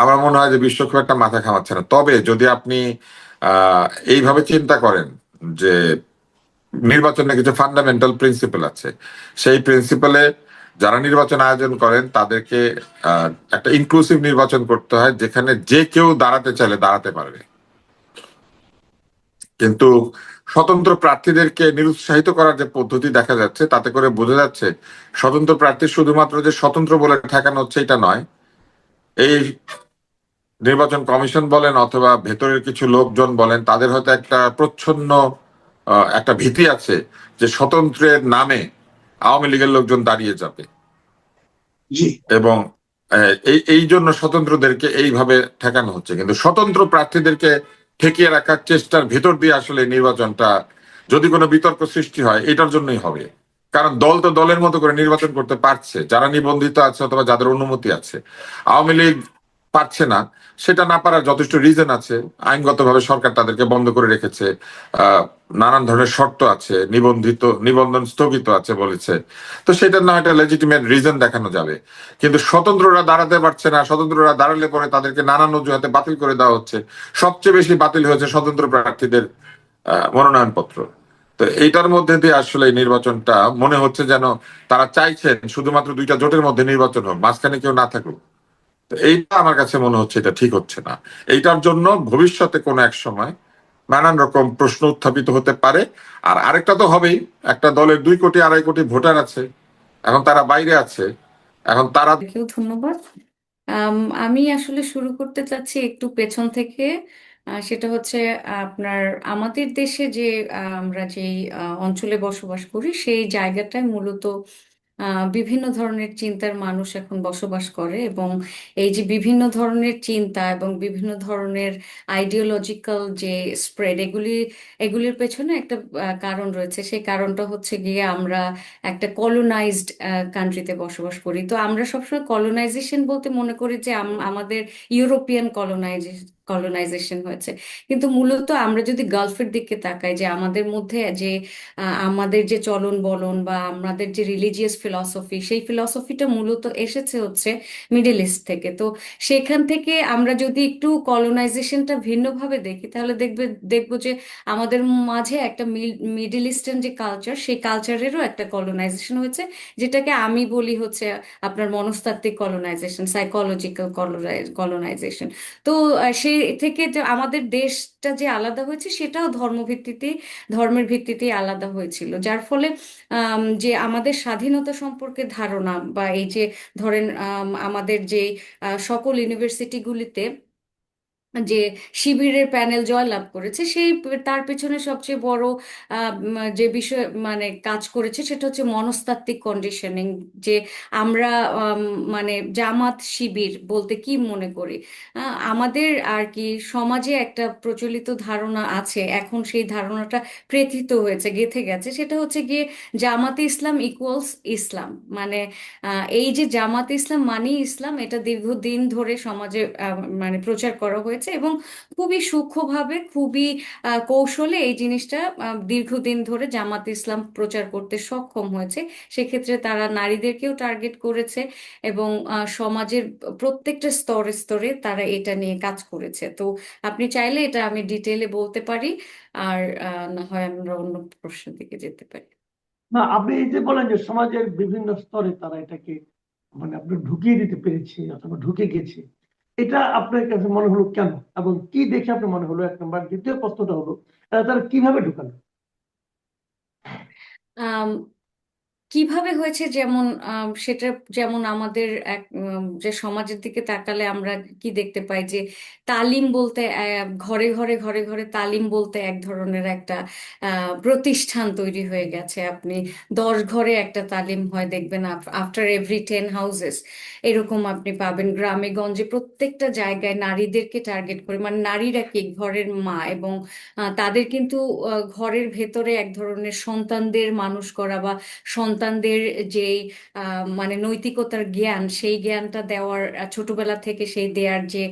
আমার মনে হয় যে বিশ্ব খুব একটা মাথা ঘামাচ্ছে না। তবে যদি আপনি এইভাবে চিন্তা করেন যে নির্বাচনে কিছু ফান্ডামেন্টাল প্রিন্সিপাল আছে, সেই প্রিন্সিপালে যারা নির্বাচন আয়োজন করেন তাদেরকে একটা ইনক্লুসিভ নির্বাচন করতে হয়, যেখানে যে কেউ দাঁড়াতে চাইলে দাঁড়াতে পারবে। কিন্তু স্বতন্ত্র প্রার্থীদেরকে নিরুৎসাহিত করার যে পদ্ধতি দেখা যাচ্ছে, তাতে করে বোঝা যাচ্ছে স্বতন্ত্র প্রার্থী শুধুমাত্র যে স্বতন্ত্র বলে ঠেকানো হচ্ছে এটা নয়, এই নির্বাচন কমিশন বলেন অথবা ভেতরের কিছু লোকজন বলেন, তাদের হয়তো একটা প্রচ্ছন্ন একটা ভীতি আছে যে স্বতন্ত্রের নামে আওয়ামী লীগের লোকজন দাঁড়িয়ে যাবে। জি। এবং এই এই জন্য স্বতন্ত্রদেরকে এইভাবে ঠেকানো হচ্ছে। কিন্তু স্বতন্ত্র প্রার্থীদেরকে ঠেকিয়ে রাখার চেষ্টার ভেতর দিয়ে আসলে নির্বাচনটা, যদি কোনো বিতর্ক সৃষ্টি হয়, এটার জন্যই হবে। কারণ দল তো দলের মতো করে নির্বাচন করতে পারছে, যারা নিবন্ধিত আছে অথবা যাদের অনুমতি আছে। আওয়ামী লীগ পারছে না, সেটা না পারার যথেষ্ট রিজন আছে। আইনগতভাবে সরকার তাদেরকে বন্ধ করে রেখেছে, নানান ধরনের শর্ত আছে, নিবন্ধন স্থগিত আছে বলেছে। তো সেটার না একটা লেজিটিমেট রিজন দেখানো যাবে। কিন্তু স্বতন্ত্ররা দাঁড়াতে পারছে না, স্বতন্ত্ররা দাঁড়ালে পরে তাদেরকে নানান অজুহাতে বাতিল করে দেওয়া হচ্ছে। সবচেয়ে বেশি বাতিল হয়েছে স্বতন্ত্র প্রার্থীদের মনোনয়নপত্র। তো এইটার মধ্যে দিয়ে আসলে এই নির্বাচনটা মনে হচ্ছে যেন তারা চাইছেন শুধুমাত্র দুইটা জোটের মধ্যে নির্বাচন হোক, মাঝখানে কেউ না থাকুক। তো এইটা আমার কাছে মনে হচ্ছে এটা ঠিক হচ্ছে না। এইটার জন্য ভবিষ্যতে কোনো এক সময় নানান রকম প্রশ্ন উত্থাপিত হতে পারে। আর আরেকটা তো হবেই, একটা দলের 2 কোটি 2.5 কোটি ভোটার আছে, এখন তারা বাইরে আছে, এখন তারা কেউ ধন্যবাদ। আম, আমি আসলে শুরু করতে চাচ্ছি একটু পেছন থেকে। সেটা হচ্ছে আপনার আমাদের দেশে যে আমরা যেই অঞ্চলে বসবাস করি সেই জায়গাটায় মূলত বিভিন্ন ধরনের চিন্তার মানুষ এখন বসবাস করে, এবং এই যে বিভিন্ন ধরনের চিন্তা এবং বিভিন্ন ধরনের আইডিওলজিক্যাল যে স্প্রেড, এগুলির পেছনে একটা কারণ রয়েছে। সেই কারণটা হচ্ছে গিয়ে আমরা একটা কলোনাইজড কান্ট্রিতে বসবাস করি। তো আমরা সবসময় কলোনাইজেশন বলতে মনে করি যে আমাদের ইউরোপিয়ান কলোনাইজেশন হয়েছে। কিন্তু মূলত আমরা যদি গালফের দিকে তাকাই, যে আমাদের মধ্যে যে আমাদের যে চলন বলন বা আমাদের যে রিলিজিয়াস ফিলসফি, সেই ফিলসফিটা মূলত এসেছে হচ্ছে মিডল ইস্ট থেকে। তো সেখান থেকে আমরা যদি একটু কলোনাইজেশনটা ভিন্নভাবে দেখি, তাহলে দেখবো যে আমাদের মাঝে একটা মিডল ইস্টার্ন যে কালচার, সেই কালচারেরও একটা কলোনাইজেশন হয়েছে, যেটাকে আমি বলি হচ্ছে আপনার মনস্তাত্ত্বিক কলোনাইজেশন, সাইকোলজিক্যাল কলোনাইজেশন। তো সেই থেকে যে আমাদের দেশটা যে আলাদা হয়েছে, সেটাও ধর্মের ভিত্তিতেই আলাদা হয়েছিল, যার ফলে যে আমাদের স্বাধীনতা সম্পর্কে ধারণা, বা এই যে ধরেন আমাদের যে সকল ইউনিভার্সিটিগুলিতে যে শিবিরের প্যানেল জয়লাভ করেছে, তার পেছনে সবচেয়ে বড় যে বিষয় মানে কাজ করেছে, সেটা হচ্ছে মনস্তাত্ত্বিক কন্ডিশনিং। যে আমরা মানে জামাত শিবির বলতে কি মনে করি, আমাদের আর কি সমাজে একটা প্রচলিত ধারণা আছে, এখন সেই ধারণাটা প্রেথিত হয়েছে, গেঁথে গেছে। সেটা হচ্ছে গিয়ে জামাতে ইসলাম ইকুয়ালস ইসলাম। মানে এই যে জামাতে ইসলাম মানেই ইসলাম, এটা দীর্ঘদিন ধরে সমাজে মানে প্রচার করা হয়েছে, এবং খুবই সূক্ষ্মভাবে, খুবই কৌশলে এই জিনিসটা দীর্ঘদিন ধরে জামাতে ইসলাম প্রচার করতে সক্ষম হয়েছে। সেক্ষেত্রে তারা নারীদেরকেও টার্গেট করেছে, এবং সমাজের প্রত্যেকটা স্তরে স্তরে তারা এটা নিয়ে কাজ করেছে। তো আপনি চাইলে এটা আমি ডিটেলে বলতে পারি, আর না হয় আমরা অন্য প্রশ্নের দিকে যেতে পারি। না, আপনি এই যে বলেন যে সমাজের বিভিন্ন স্তরে তারা এটাকে মানে আপনার ঢুকিয়ে দিতে পেরেছে অথবা ঢুকে গেছে, এটা আপনার কাছে মনে হলো কেন এবং কি দেখে আপনার মনে হলো? 1 নম্বর। দ্বিতীয় প্রশ্নটা হলো তারা কিভাবে ঢুকালো? আম, কিভাবে হয়েছে, যেমন সেটা যেমন আমাদের যে সমাজের দিকে তাকালে আমরা কি দেখতে পাই যে তালিম বলতে ঘরে ঘরে ঘরে ঘরে তালিম বলতে এক ধরনের একটা প্রতিষ্ঠান তৈরি হয়ে গেছে। আপনি 10 ঘরে একটা তালিম হয় দেখবেন, আফটার এভরি 10 হাউসেস এরকম আপনি পাবেন। গ্রামে গঞ্জে প্রত্যেকটা জায়গায় নারীদেরকে টার্গেট করে, মানে নারীরা কি ঘরের মা, এবং তাদের কিন্তু ঘরের ভেতরে এক ধরনের সন্তানদের মানুষ করা বা সন্তানদের যেই মানে নৈতিকতার জ্ঞান, সেই জ্ঞানটা দেওয়ার ছোটবেলা থেকে সেই দেওয়ার যে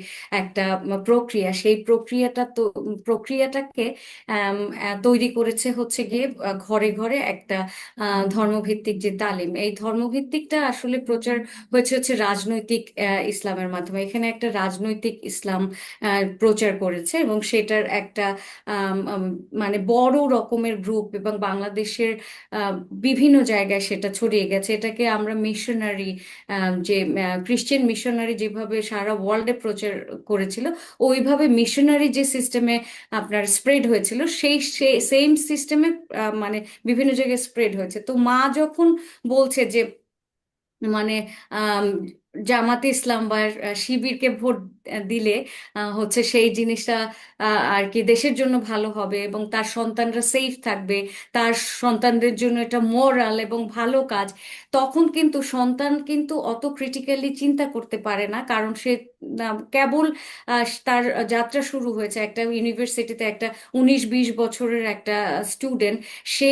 একটা প্রক্রিয়া, সেই প্রক্রিয়াটাকে তৈরি করেছে হচ্ছে গিয়ে ঘরে ঘরে একটা ধর্মভিত্তিক যে তালিম। এই ধর্মভিত্তিকটা আসলে প্রচার হচ্ছে রাজনৈতিক ইসলামের মাধ্যমে। এখানে একটা রাজনৈতিক ইসলাম প্রচার করেছে, এবং সেটার একটা মানে বড় রকমের গ্রুপ, এবং বাংলাদেশের আহ, বিভিন্ন জায়গায় সেটা ছড়িয়ে গেছে। এটাকে আমরা মিশনারি, যে খ্রিস্টান মিশনারি যেভাবে সারা ওয়ার্ল্ডে প্রচার করেছিল, ওইভাবে মিশনারি যে সিস্টেমে আপনার স্প্রেড হয়েছিল, সেই সেম সিস্টেমে মানে বিভিন্ন জায়গায় স্প্রেড হয়েছে। তো মা যখন বলছে যে মানে আম, জামাতে ইসলাম বা শিবিরকে ভোট দিলে হচ্ছে সেই জিনিসটা আর কি দেশের জন্য ভালো হবে, এবং তার সন্তানরা সেফ থাকবে, তার সন্তানদের জন্য এটা মোরাল এবং ভালো কাজ, তখন কিন্তু সন্তান কিন্তু অত ক্রিটিক্যালি চিন্তা করতে পারে না, কারণ সে কেবল তার যাত্রা শুরু হয়েছে একটা ইউনিভার্সিটিতে, একটা 19-20 বছরের একটা স্টুডেন্ট। সে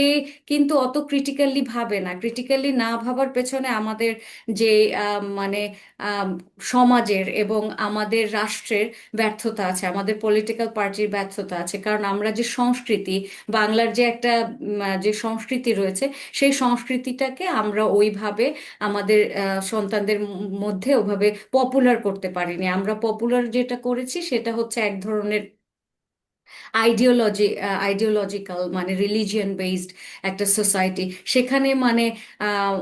কিন্তু অত ক্রিটিক্যালি ভাবে না। ক্রিটিক্যালি না ভাবার পেছনে আমাদের যে মানে আম, সমাজের এবং আমাদের রাষ্ট্রের ব্যর্থতা আছে, আমাদের পলিটিক্যাল পার্টির ব্যর্থতা আছে। কারণ আমরা যে সংস্কৃতি, বাংলার যে একটা যে সংস্কৃতি রয়েছে, সেই সংস্কৃতিটাকে আমরা ওইভাবে আমাদের সন্তানদের মধ্যে ওভাবে পপুলার করতে পারিনি। আমরা পপুলার যেটা করেছি সেটা হচ্ছে এক ধরনের আইডিওলজিক্যাল, মানে রিলিজিয়ন বেসড একটা সোসাইটি। সেখানে মানে আহ,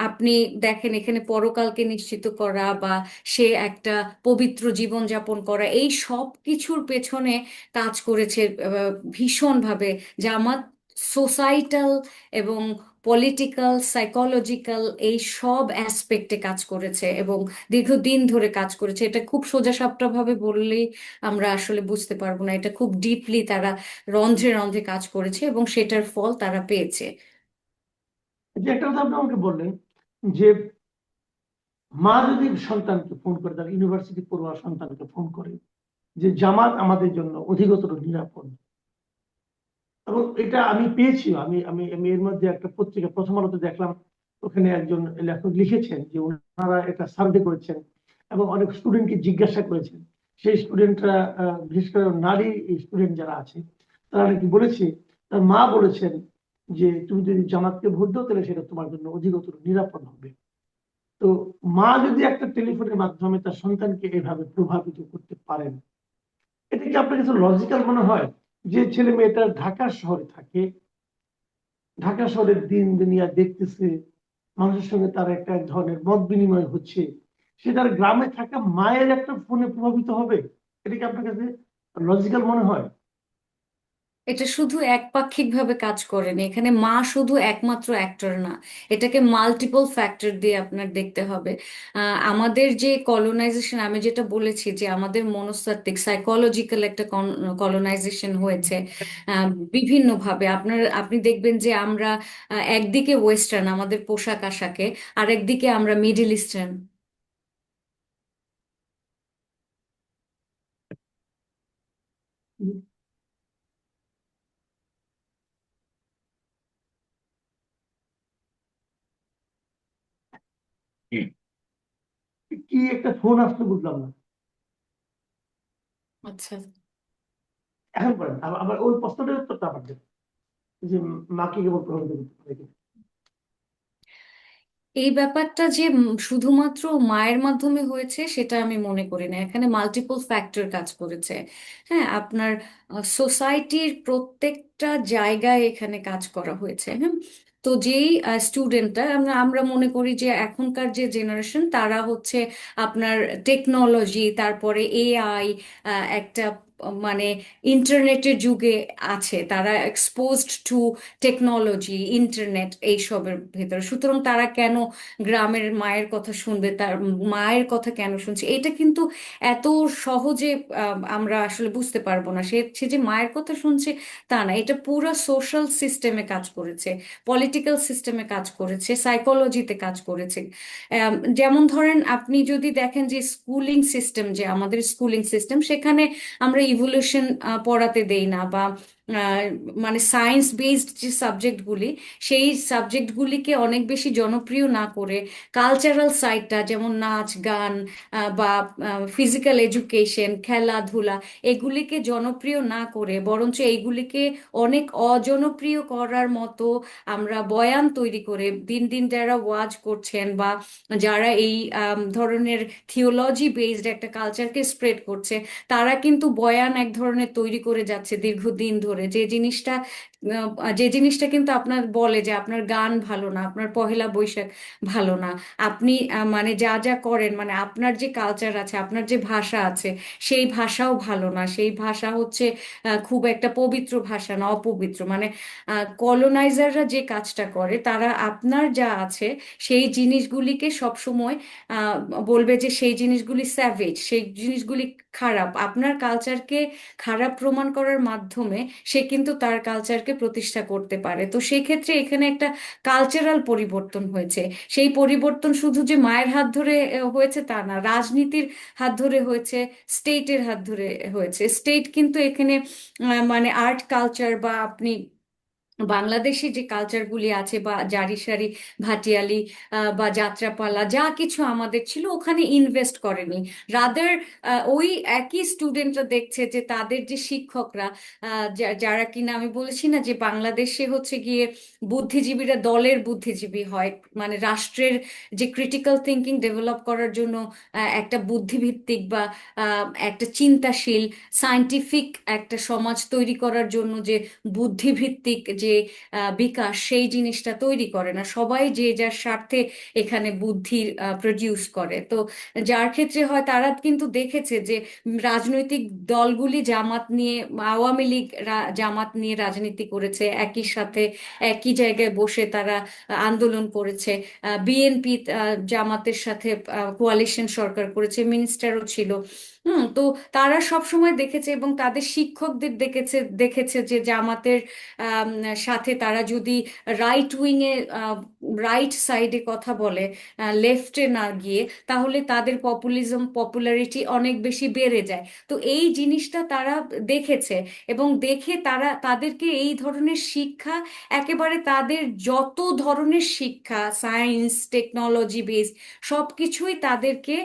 আপনি দেখেন এখানে পরকালকে নিশ্চিত করা বা সে একটা পবিত্র জীবন যাপন করা, এই সব কিছুর পেছনে কাজ করেছে ভীষণভাবে জামাত। সোসাইটাল এবং পলিটিক্যাল, সাইকোলজিক্যাল, এই সব অ্যাসপেক্টে কাজ করেছে এবং দীর্ঘদিন ধরে কাজ করেছে। এটা খুব সোজাসাপটা ভাবে বললেই আমরা আসলে বুঝতে পারবো না। এটা খুব ডিপলি তারা রন্ধ্রে রন্ধ্রে কাজ করেছে, এবং সেটার ফল তারা পেয়েছে। যে একটা কথা আপনি আমাকে বললেন যে মা যদি সন্তানকে ফোন করে, তার ইউনিভার্সিটি পড়ুয়া সন্তানকে ফোন করে যে জামাত আমাদের জন্য অধিকতর নিরাপদ, এবং এটা আমি পেয়েছি। আমি আমি আমি এর মধ্যে একটা পত্রিকা প্রথম আলোতে দেখলাম, ওখানে একজন লেখক লিখেছেন যে ওনারা এটা সার্ভে করেছেন এবং অনেক স্টুডেন্টকে জিজ্ঞাসা করেছেন। সেই স্টুডেন্টরা বিশেষ করে নারী স্টুডেন্ট যারা আছে, তারা নাকি বলেছে, তার মা বলেছেন যে তুমি যদি জামাতকে ভোট দাও তাহলে সেটা তোমার জন্য অধিকতর নিরাপদ হবে। তো মা যদি একটা টেলিফোনের মাধ্যমে তার সন্তানকে এভাবে প্রভাবিত করতে পারেন, এটা কি আপনার কাছে লজিক্যাল মনে হয়? যে ছেলে মেয়েটা ঢাকা শহরে থাকে, ঢাকা শহরের দিন দুনিয়া দেখতেছে, মানুষের সঙ্গে তার একটা এক ধরনের মত বিনিময় হচ্ছে, সে তার গ্রামে থাকা মায়ের একটা ফোনে প্রভাবিত হবে? এটা কি আপনার কাছে লজিক্যাল মনে হয়? এটা শুধু একপাক্ষিক ভাবে কাজ করেনি। এখানে মা শুধু একমাত্র অ্যাক্টর না, এটাকে মাল্টিপল ফ্যাক্টর দিয়ে আপনার দেখতে হবে। আমাদের যে কলোনাইজেশন, আমি যেটা বলেছি যে আমাদের মনস্তাত্ত্বিক সাইকোলজিক্যাল একটা কলোনাইজেশন হয়েছে বিভিন্নভাবে। আপনি দেখবেন যে আমরা একদিকে ওয়েস্টার্ন আমাদের পোশাক আশাকে, আর একদিকে আমরা মিডল ইস্টার্ন। কি একটা ফোন আসতে বুঝলাম না। আচ্ছা, এখন পড়েন আবার ওই প্রশ্নটার উত্তরটা আবার দেন যে মাকে কেবল প্রভাবিত করতে পারে কিনা। এই ব্যাপারটা যে শুধুমাত্র মায়ের মাধ্যমে হয়েছে সেটা আমি মনে করি না। এখানে মাল্টিপল ফ্যাক্টর কাজ করেছে। হ্যাঁ, আপনার সোসাইটির প্রত্যেকটা জায়গায় এখানে কাজ করা হয়েছে। হ্যাঁ, তো যেই স্টুডেন্টটা আমরা আমরা মনে করি যে এখনকার যে জেনারেশন তারা হচ্ছে আপনার টেকনোলজি, তারপরে এআই, একটা মানে ইন্টারনেটের যুগে আছে, তারা এক্সপোজড টু টেকনোলজি, ইন্টারনেট এইসবের ভেতরে। সুতরাং তারা কেন গ্রামের মায়ের কথা শুনবে, তার মায়ের কথা কেন শুনছে, এটা কিন্তু এত সহজে আমরা আসলে বুঝতে পারবো না। সে যে মায়ের কথা শুনছে তা না, এটা পুরো সোশ্যাল সিস্টেমে কাজ করেছে, পলিটিক্যাল সিস্টেমে কাজ করেছে, সাইকোলজিতে কাজ করেছে। যেমন ধরেন আপনি যদি দেখেন যে স্কুলিং সিস্টেম, যে আমাদের স্কুলিং সিস্টেম, সেখানে আমরা ইভলিউশন পড়াতে দেই না, বা মানে সায়েন্স বেসড যে সাবজেক্টগুলি, সেই সাবজেক্টগুলিকে অনেক বেশি জনপ্রিয় না করে কালচারাল সাইডটা, যেমন নাচ গান বা ফিজিক্যাল এডুকেশন, খেলাধুলা, এগুলিকে জনপ্রিয় না করে বরঞ্চ এইগুলিকে অনেক অজনপ্রিয় করার মতো আমরা বয়ান তৈরি করে, দিন দিন যারা ওয়াজ করছেন বা যারা এই ধরনের থিওলজি বেসড একটা কালচারকে স্প্রেড করছে, তারা কিন্তু বয়ান এক ধরনের তৈরি করে যাচ্ছে দীর্ঘদিন ধরে, যে জিনিসটা কিন্তু আপনার বলে যে আপনার গান ভালো না, আপনার পহেলা বৈশাখ ভালো না, আপনি মানে যা যা করেন, মানে আপনার যে কালচার আছে, আপনার যে ভাষা আছে, সেই ভাষাও ভালো না, সেই ভাষা হচ্ছে খুব একটা পবিত্র ভাষা না, অপবিত্র। মানে কলোনাইজাররা যে কাজটা করে, তারা আপনার যা আছে সেই জিনিসগুলিকে সবসময় আহ, বলবে যে সেই জিনিসগুলি স্যাভেজ, সেই জিনিসগুলি খারাপ। আপনার কালচারকে খারাপ প্রমাণ করার মাধ্যমে সে কিন্তু তার কালচারকে প্রতিষ্ঠা করতে পারে। তো সেক্ষেত্রে এখানে একটা কালচারাল পরিবর্তন হয়েছে। সেই পরিবর্তন শুধু যে মায়ের হাত ধরে হয়েছে তা না, রাজনীতির হাত ধরে হয়েছে, স্টেটের হাত ধরে হয়েছে। স্টেট কিন্তু এখানে মানে আর্ট কালচার বা আপনি বাংলাদেশি যে কালচারগুলি আছে, বা জারিসারি, ভাটিয়ালি বা যাত্রাপালা, যা কিছু আমাদের ছিল, ওখানে ইনভেস্ট করেনি। রাদার ওই একই স্টুডেন্টরা দেখছে যে তাদের যে শিক্ষকরা, যারা কিনা, আমি বলেছি না যে বাংলাদেশে হচ্ছে গিয়ে বুদ্ধিজীবীরা দলের বুদ্ধিজীবী হয়, মানে রাষ্ট্রের যে ক্রিটিক্যাল থিঙ্কিং ডেভেলপ করার জন্য একটা বুদ্ধিভিত্তিক বা একটা চিন্তাশীল সায়েন্টিফিক একটা সমাজ তৈরি করার জন্য যে বুদ্ধিভিত্তিক যে বিকাশ, সেই জিনিসটা তৈরি করে না। সবাই যে যার স্বার্থে এখানে বুদ্ধি প্রডিউস করে। তো যার ক্ষেত্রে হয়, তারা কিন্তু দেখেছে যে রাজনৈতিক দলগুলি জামাত নিয়ে, আওয়ামী লীগ জামাত নিয়ে রাজনীতি করেছে, একই সাথে একই জায়গায় বসে তারা আন্দোলন করেছে। বিএনপি জামাতের সাথে কোয়ালিশন সরকার করেছে, মিনিস্টারও ছিল। তো তারা সব সময় দেখেছে, এবং তাদের শিক্ষকদের দেখেছে যে জামাতের আম, সাথে তারা যদি রাইট উইংয়ে, রাইট সাইডে কথা বলে, লেফটে না গিয়ে, তাহলে তাদের পপুলারিটি অনেক বেশি বেড়ে যায়। তো এই জিনিসটা তারা দেখেছে, এবং দেখে তারা তাদেরকে এই ধরনের শিক্ষা, একেবারে তাদের যত ধরনের শিক্ষা, সায়েন্স টেকনোলজি বেস, সব কিছুই তাদেরকে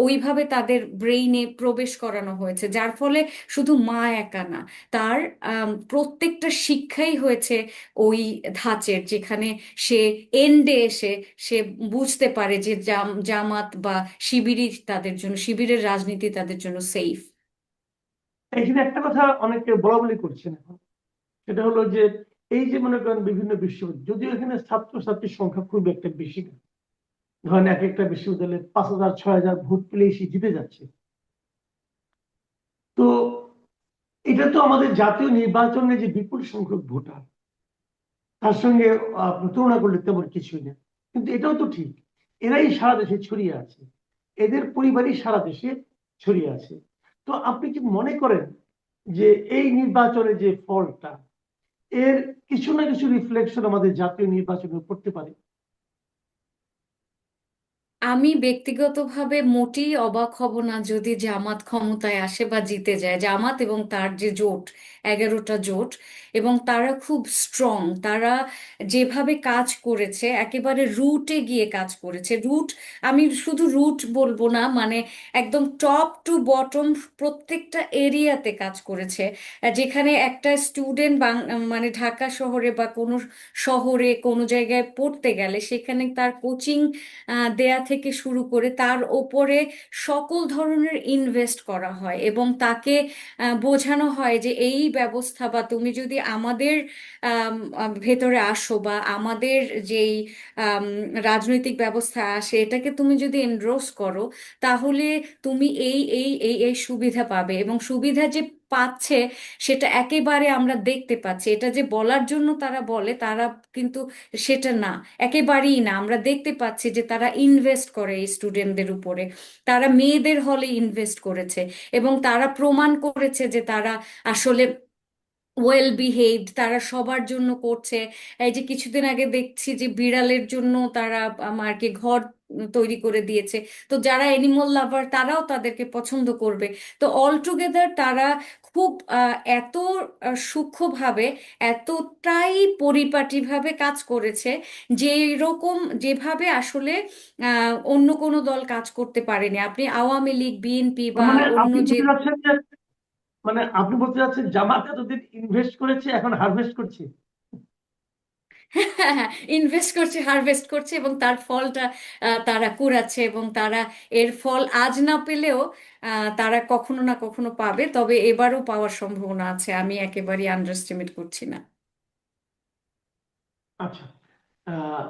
ওইভাবে তাদের ব্রেইনে প্রবেশ করানো হয়েছে, যার ফলে শুধু মা একা না, তার প্রত্যেকটা শিক্ষাই হয়েছে ওই ধাঁচের, যেখানে সে এন্ডে এসে সে বুঝতে পারে যে জামাত বা শিবিরই তাদের জন্য, শিবিরের রাজনীতি তাদের জন্য সেফ। এখানে একটা কথা অনেকে বলা বলি করছেন এখন, সেটা হলো যে এই যে মনে করেন বিভিন্ন বিশ্ববিদ্যালয়, যদিও এখানে ছাত্রছাত্রীর সংখ্যা খুব একটা বেশি না, ধরেন এক একটা বিশ্ববিদ্যালয়ে 5,000 6,000 ভোট পেলেই সে জিতে যাচ্ছে। তো এটা তো আমাদের জাতীয় নির্বাচনে যে বিপুল সংখ্যক ভোটার, তার সঙ্গে তুলনা করলে তেমন কিছুই না। কিন্তু এটাও তো ঠিক, এরাই সারা দেশে ছড়িয়ে আছে, এদের পরিবারই সারা দেশে ছড়িয়ে আছে। তো আপনি কি মনে করেন যে এই নির্বাচনে যে ফলটা, এর কিছু না কিছু রিফ্লেকশন আমাদের জাতীয় নির্বাচনে পড়তে পারে? আমি ব্যক্তিগতভাবে মোটেই অবাক হব না যদি জামাত ক্ষমতায় আসে বা জিতে যায়। জামাত এবং তার যে জোট, 11টা জোট, এবং তারা খুব স্ট্রং। তারা যেভাবে কাজ করেছে, একেবারে রুটে গিয়ে কাজ করেছে। রুট, আমি শুধু রুট বলবো না, মানে একদম টপ টু বটম প্রত্যেকটা এরিয়াতে কাজ করেছে। যেখানে একটা স্টুডেন্ট মানে ঢাকা শহরে বা কোনো শহরে কোনো জায়গায় পড়তে গেলে, সেখানে তার কোচিং দেয়া থেকে থেকে শুরু করে তার ওপরে সকল ধরনের ইনভেস্ট করা হয় এবং তাকে বোঝানো হয় যে এই ব্যবস্থা বা তুমি যদি আমাদের ভেতরে আসো বা আমাদের যেই আম, রাজনৈতিক ব্যবস্থা আসে এটাকে তুমি যদি এনডোর্স করো তাহলে তুমি এই সুবিধা পাবে এবং সুবিধা যে পাচ্ছে সেটা একেবারে আমরা দেখতে পাচ্ছি। এটা যে বলার জন্য তারা বলে তারা কিন্তু সেটা না, একেবারেই না। আমরা দেখতে পাচ্ছি যে তারা ইনভেস্ট করে এই স্টুডেন্টদের উপরে, তারা মেয়েদের হলে ইনভেস্ট করেছে এবং তারা প্রমাণ করেছে যে তারা আসলে ওয়েল বিহেভড, তারা সবার জন্য করছে। এই যে কিছুদিন আগে দেখছি যে বিড়ালের জন্য তারা আর কি ঘর তৈরি করে দিয়েছে। তো যারা অ্যানিমাল লাভার তারাও তাদেরকে পছন্দ করবে। তো অল টুগেদার তারা খুব এত সূক্ষ্মভাবে, এতটাই পরিপাটিভাবে কাজ করেছে যে এরকম যেভাবে আসলে অন্য কোনো দল কাজ করতে পারেনি। আপনি আওয়ামী লীগ, বিএনপি বা মানে অন্য আপনি যে বলতে চাচ্ছেন যে, মানে আপনি বলতে চাচ্ছেন জামাত এতদিন ইনভেস্ট করেছে এখন হারভেস্ট করছে? ইনভেস্ট করছে, হারভেস্ট করছে এবং তার ফলটা তারা কুড়াচ্ছে এবং তারা এর ফল আজ না পেলেও তারা কখনো না কখনো পাবে, তবে এবারও পাওয়ার সম্ভাবনা আছে, আমি একেবারেই আন্ডারস্টিমেট করছি না। আচ্ছা, আহ,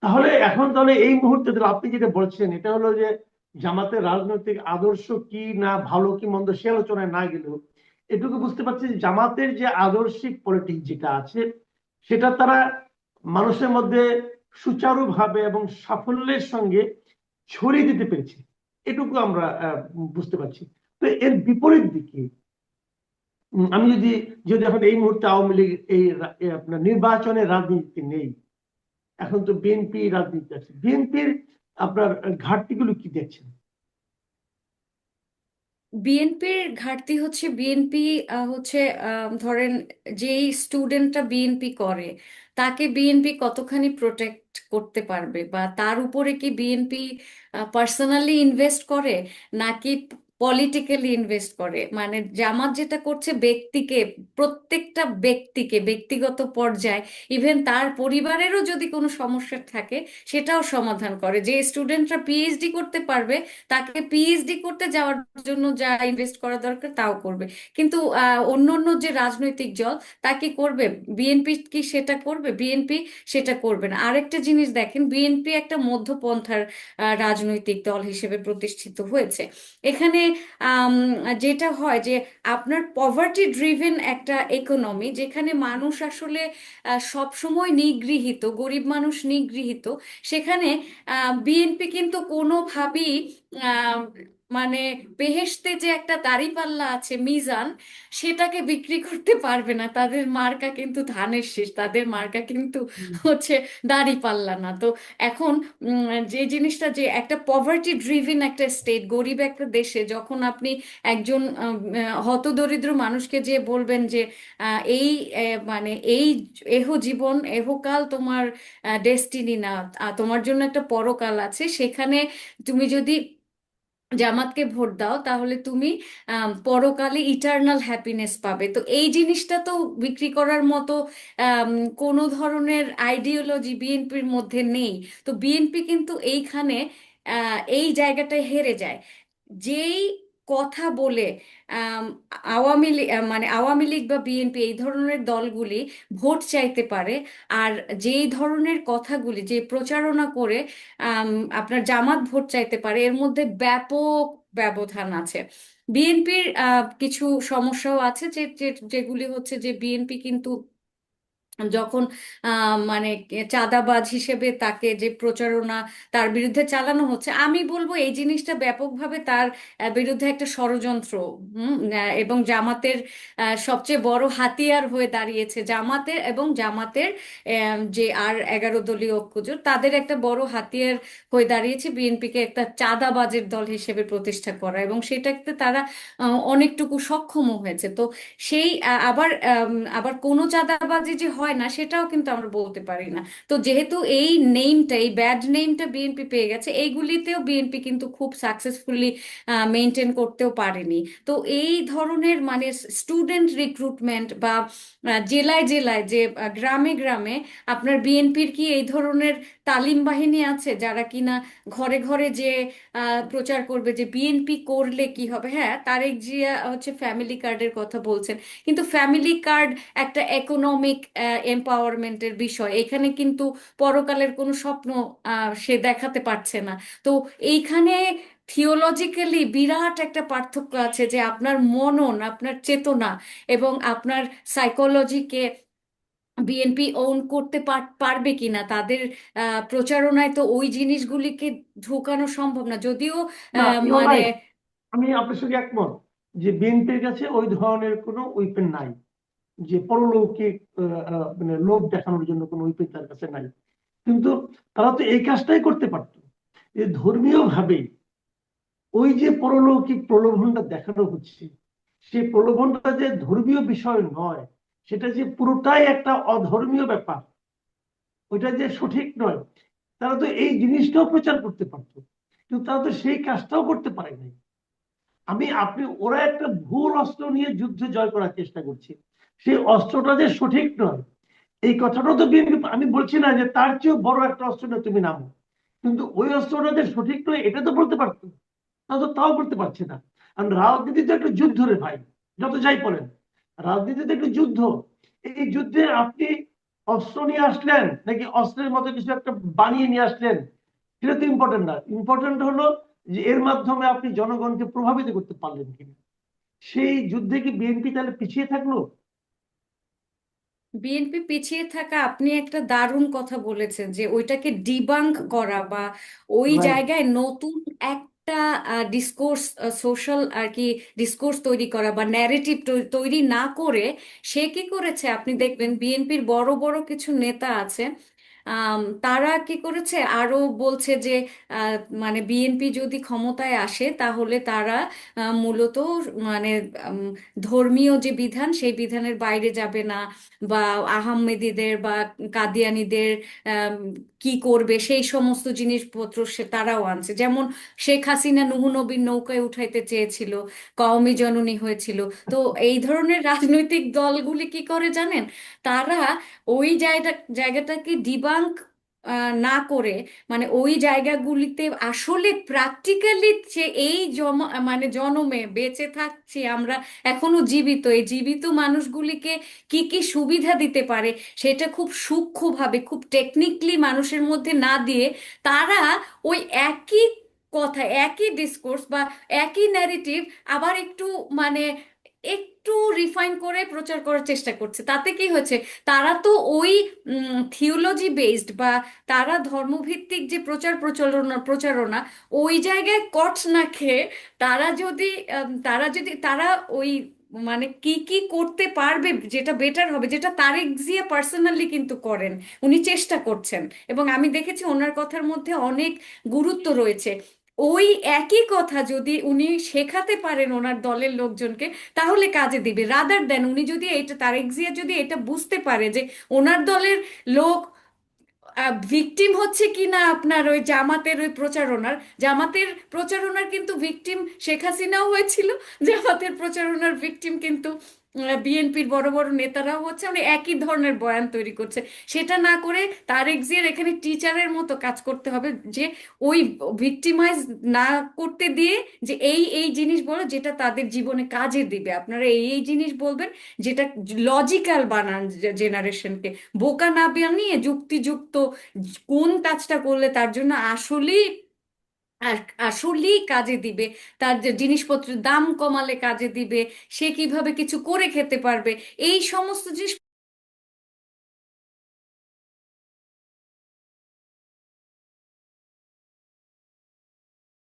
তাহলে এখন তাহলে এই মুহূর্তে তাহলে আপনি যেটা বলছেন এটা হলো যে জামাতের রাজনৈতিক আদর্শ কি না ভালো কি মন্দ সে আলোচনায় না গেলেও এটুকু বুঝতে পারছি যে জামাতের যে আদর্শিক পলিটিক্স যেটা আছে সেটা তারা মানুষের মধ্যে সুচারুভাবে এবং সাফল্যের সঙ্গে ছড়িয়ে দিতে পেরেছে, এটুকু আমরা বুঝতে পারছি। তো এর বিপরীত দিকে আমি যদি যদি এখন এই মুহূর্তে আওয়ামী লীগ আপনার নির্বাচনের রাজনীতি নেই, এখন তো বিএনপি রাজনীতি আছে, বিএনপির আপনার ঘাটতিগুলো কি দেখছেন? বিএনপির ঘাটতি হচ্ছে বিএনপি হচ্ছে ধরেন যেই স্টুডেন্টটা বিএনপি করে তাকে বিএনপি কতখানি প্রোটেক্ট করতে পারবে বা তার উপরে কি বিএনপি পার্সোনালি ইনভেস্ট করে নাকি পলিটিক্যালি ইনভেস্ট করে। মানে জামাত যেটা করছে ব্যক্তিকে, প্রত্যেকটা ব্যক্তিকে ব্যক্তিগত পর্যায়ে, ইভেন তার পরিবারেরও যদি কোনো সমস্যা থাকে সেটাও সমাধান করে। যে স্টুডেন্টরা পিএইচডি করতে পারবে তাকে পিএইচডি করতে যাওয়ার জন্য যা ইনভেস্ট করা দরকার তাও করবে। কিন্তু অন্য অন্য যে রাজনৈতিক দল তা কি করবে? বিএনপি কি সেটা করবে? বিএনপি সেটা করবে না। আরেকটা জিনিস দেখেন, বিএনপি একটা মধ্যপন্থার রাজনৈতিক দল হিসেবে প্রতিষ্ঠিত হয়েছে। এখানে আম, যেটা হয় যে আপনার পভার্টি ড্রিভেন একটা ইকোনমি, যেখানে মানুষ আসলে সব সময় নিগৃহীত, গরিব মানুষ নিগৃহীত, সেখানে বিএনপি কিন্তু কোনোভাবেই আহ, মানে বেহেশতে যে একটা দাঁড়িপাল্লা আছে মিজান, সেটাকে বিক্রি করতে পারবে না। তাদের মার্কা কিন্তু ধানের শীষ, তাদের মার্কা কিন্তু হচ্ছে দাঁড়িপাল্লা না। তো এখন যে জিনিসটা, যে একটা পভার্টি ড্রিভেন একটা স্টেট, গরিব একটা দেশে যখন আপনি একজন হতদরিদ্র মানুষকে যে বলবেন যে এই মানে এই এহ জীবন এহকাল তোমার ডেস্টিনি না, তোমার জন্য একটা পরকাল আছে, সেখানে তুমি যদি জামাতকে ভোট দাও তাহলে তুমি পরকালে ইটার্নাল হ্যাপিনেস পাবে। তো এই জিনিসটা তো বিক্রি করার মতো আম, কোনো ধরনের আইডিওলজি বিএনপির মধ্যে নেই। তো বিএনপি কিন্তু এইখানে এই জায়গাটায় হেরে যায়। যেই কথা বলে আম, আওয়ামী লীগ মানে আওয়ামী লীগ বা বিএনপি এই ধরনের দলগুলি ভোট চাইতে পারে, আর যেই ধরনের কথাগুলি যে প্রচারণা করে আম, আপনার জামাত ভোট চাইতে পারে, এর মধ্যে ব্যাপক ব্যবধান আছে। বিএনপির কিছু সমস্যাও আছে যেগুলি হচ্ছে যে বিএনপি কিন্তু যখন মানে চাঁদাবাজ হিসেবে তাকে যে প্রচারণা তার বিরুদ্ধে চালানো হচ্ছে, আমি বলবো এই জিনিসটা ব্যাপকভাবে তার বিরুদ্ধে একটা ষড়যন্ত্র। এবং জামাতের সবচেয়ে বড় হাতিয়ার হয়ে দাঁড়িয়েছে জামাতের, এবং জামাতের যে আর 11 দলীয় ঐক্যজোট তাদের একটা বড় হাতিয়ার হয়ে দাঁড়িয়েছে বিএনপিকে একটা চাঁদাবাজের দল হিসেবে প্রতিষ্ঠা করা, এবং সেটাতে তারা অনেকটুকু সক্ষম হয়েছে। তো সেই আবার কোনো চাঁদাবাজি যে হয় না সেটাও কিন্তু আমরা বলতে পারি না। তো যেহেতু এই নেমটা, এই ব্যাড নেমটা বিএনপি পেয়ে গেছে, এইগুলিতেও বিএনপি কিন্তু খুব সাকসেসফুলি মেনটেন করতেও পারেনি। তো এই ধরনের মানে স্টুডেন্ট রিক্রুটমেন্ট বা জেলায় জেলায় যে গ্রামে গ্রামে আপনার বিএনপির কি এই ধরনের তালিম বাহিনী আছে যারা কিনা ঘরে ঘরে যে প্রচার করবে যে বিএনপি করলে কি হবে? হ্যাঁ, তারেক জিয়া হচ্ছে ফ্যামিলি কার্ডের কথা বলছেন, কিন্তু ফ্যামিলি কার্ড একটা ইকোনমিক এম্পাওয়ারমেন্টের বিষয়, এখানে কিন্তু পরকালের কোনো স্বপ্ন সে দেখাতে পারছে না। তো এইখানে থিওলজিক্যালি বিরাট একটা পার্থক্য আছে যে আপনার মনন, আপনার চেতনা এবং আপনার সাইকোলজিকে বিএনপি ওন করতে পারবে কিনা। তাদের প্রচারণায় তো ওই জিনিসগুলিকে ঢোকানো সম্ভব না, যদিও না, ইউর মানে রাইট, আমি আপনার সঙ্গে একমত যে বিএনপির কাছে ওই ধরনের কোনো উইপেন নাই, যে পরলৌকিক মানে লোভ দেখানোর জন্য কোনো উইপেন তার কাছে নাই। কিন্তু তারা তো এই কাজটাই করতে পারতো, যে ধর্মীয় ভাবে ওই যে পরলৌকিক প্রলোভনটা দেখানো হচ্ছে, সেই প্রলোভনটা যে ধর্মীয় বিষয় নয়, সেটা যে পুরোটাই একটা অধর্মীয় ব্যাপার, ওইটা যে সঠিক নয়, তারা তো এই জিনিসটাও প্রচার করতে পারতো। কিন্তু তারা তো সেই কাজটাও করতে পারে নাই। ওরা একটা ভুল অস্ত্র নিয়ে যুদ্ধ জয় করার চেষ্টা করছে, সেই অস্ত্রটা যে সঠিক নয় এই কথাটা তো বিএনপি, আমি বলছি না যে তার চেয়েও বড় একটা অস্ত্র নিয়ে তুমি নামো, কিন্তু ওই অস্ত্রটা যে সঠিক নয় এটা তো বলতে পারতো। তা তো তাও করতে পারছে না। কারণ রাজনীতি তো একটা যুদ্ধ রে ভাই, যত যাই বলেন, রাজনীতি তো একটা যুদ্ধ। এই যুদ্ধে আপনি অস্ত্র নিয়ে আসলেন নাকি অস্ত্রের মতো কিছু একটা বানিয়ে নিয়ে আসলেন, সেটা তো ইম্পর্টেন্ট না। ইম্পর্টেন্ট হলো যে এর মাধ্যমে আপনি জনগণকে প্রভাবিত করতে পারলেন কিনা। সেই যুদ্ধে কি বিএনপি তাহলে পিছিয়ে থাকলো? বিএনপি পিছিয়ে থাকা, আপনি একটা দারুণ কথা বলেছেন যে ওইটাকে ডিবাঙ্ক করা বা ওই রাইট। জায়গায় নতুন একটা ডিসকোর্স, সোশ্যাল আর কি ডিসকোর্স তৈরি করা বা ন্যারেটিভ তৈরি না করে সে কি করেছে, আপনি দেখবেন বিএনপির বড় বড় কিছু নেতা আছে, তারা কি করেছে আরো বলছে যে আহ, মানে বিএনপি যদি ক্ষমতায় আসে তাহলে তারা মূলত মানে উম, ধর্মীয় যে বিধান সেই বিধানের বাইরে যাবে না, বা আহমেদীদের বা কাদিয়ানীদের আম, কি করবে সেই সমস্ত জিনিসপত্র সে তারাও আনছে। যেমন শেখ হাসিনা নুহু নবীর নৌকায় উঠাইতে চেয়েছিল, কওমি জননী হয়েছিল। তো এই ধরনের রাজনৈতিক দলগুলি কি করে জানেন, তারা ওই জায়গাটাকে ডিবাঙ্ক না করে, মানে ওই জায়গাগুলিতে আসলে প্র্যাকটিক্যালি যে এই মানে জনমে বেঁচে থাকছি আমরা, এখনো জীবিত, এই জীবিত মানুষগুলিকে কি কি সুবিধা দিতে পারে সেটা খুব সূক্ষ্মভাবে, খুব টেকনিক্যালি মানুষের মধ্যে না দিয়ে তারা ওই একই কথা, একই ডিসকোর্স বা একই ন্যারেটিভ আবার একটু মানে একটু রিফাইন করে প্রচার করার চেষ্টা করছে। তাতে কি হয়েছে, তারা তো ওই থিওলজি বেসড বা তারা ধর্মভিত্তিক যে প্রচারণা ওই জায়গায় কট না খেয়ে তারা ওই মানে কি কি করতে পারবে যেটা বেটার হবে, যেটা তারেক জিয়া পার্সোনালি কিন্তু করেন, উনি চেষ্টা করছেন এবং আমি দেখেছি ওনার কথার মধ্যে অনেক গুরুত্ব রয়েছে। ওই একই কথা যদি উনি শেখাতে পারেন ওনার দলের লোকজনকে তাহলে কাজে দিবে, রাদার দেন উনি যদি এটা, তারেক জিয়া যদি এটা বুঝতে পারে যে ওনার দলের লোক ভিকটিম হচ্ছে কি না আপনার ওই জামাতের ওই প্রচারণার, জামাতের প্রচারণার কিন্তু ভিকটিম শেখ হাসিনাও হয়েছিল, জামাতের প্রচারণার ভিকটিম কিন্তু বিএনপির বড় বড় নেতারাও হচ্ছে, মানে একই ধরনের বয়ান তৈরি করছে। সেটা না করে তারেক জিয়ার এখানে টিচারের মতো কাজ করতে হবে, যে ওই ভিকটিমাইজ না করতে দিয়ে যে এই এই জিনিস বলো যেটা তাদের জীবনে কাজে দিবে, আপনারা এই এই জিনিস বলবেন যেটা লজিক্যাল বানান জেনারেশনকে, বোকা না বানিয়ে যুক্তিযুক্ত কোন কাজটা করলে তার জন্য আসলেই আসলেই কাজে দিবে, তার যে জিনিসপত্রের দাম কমালে কাজে দিবে, সে কিভাবে কিছু করে খেতে পারবে, এই সমস্ত জিনিস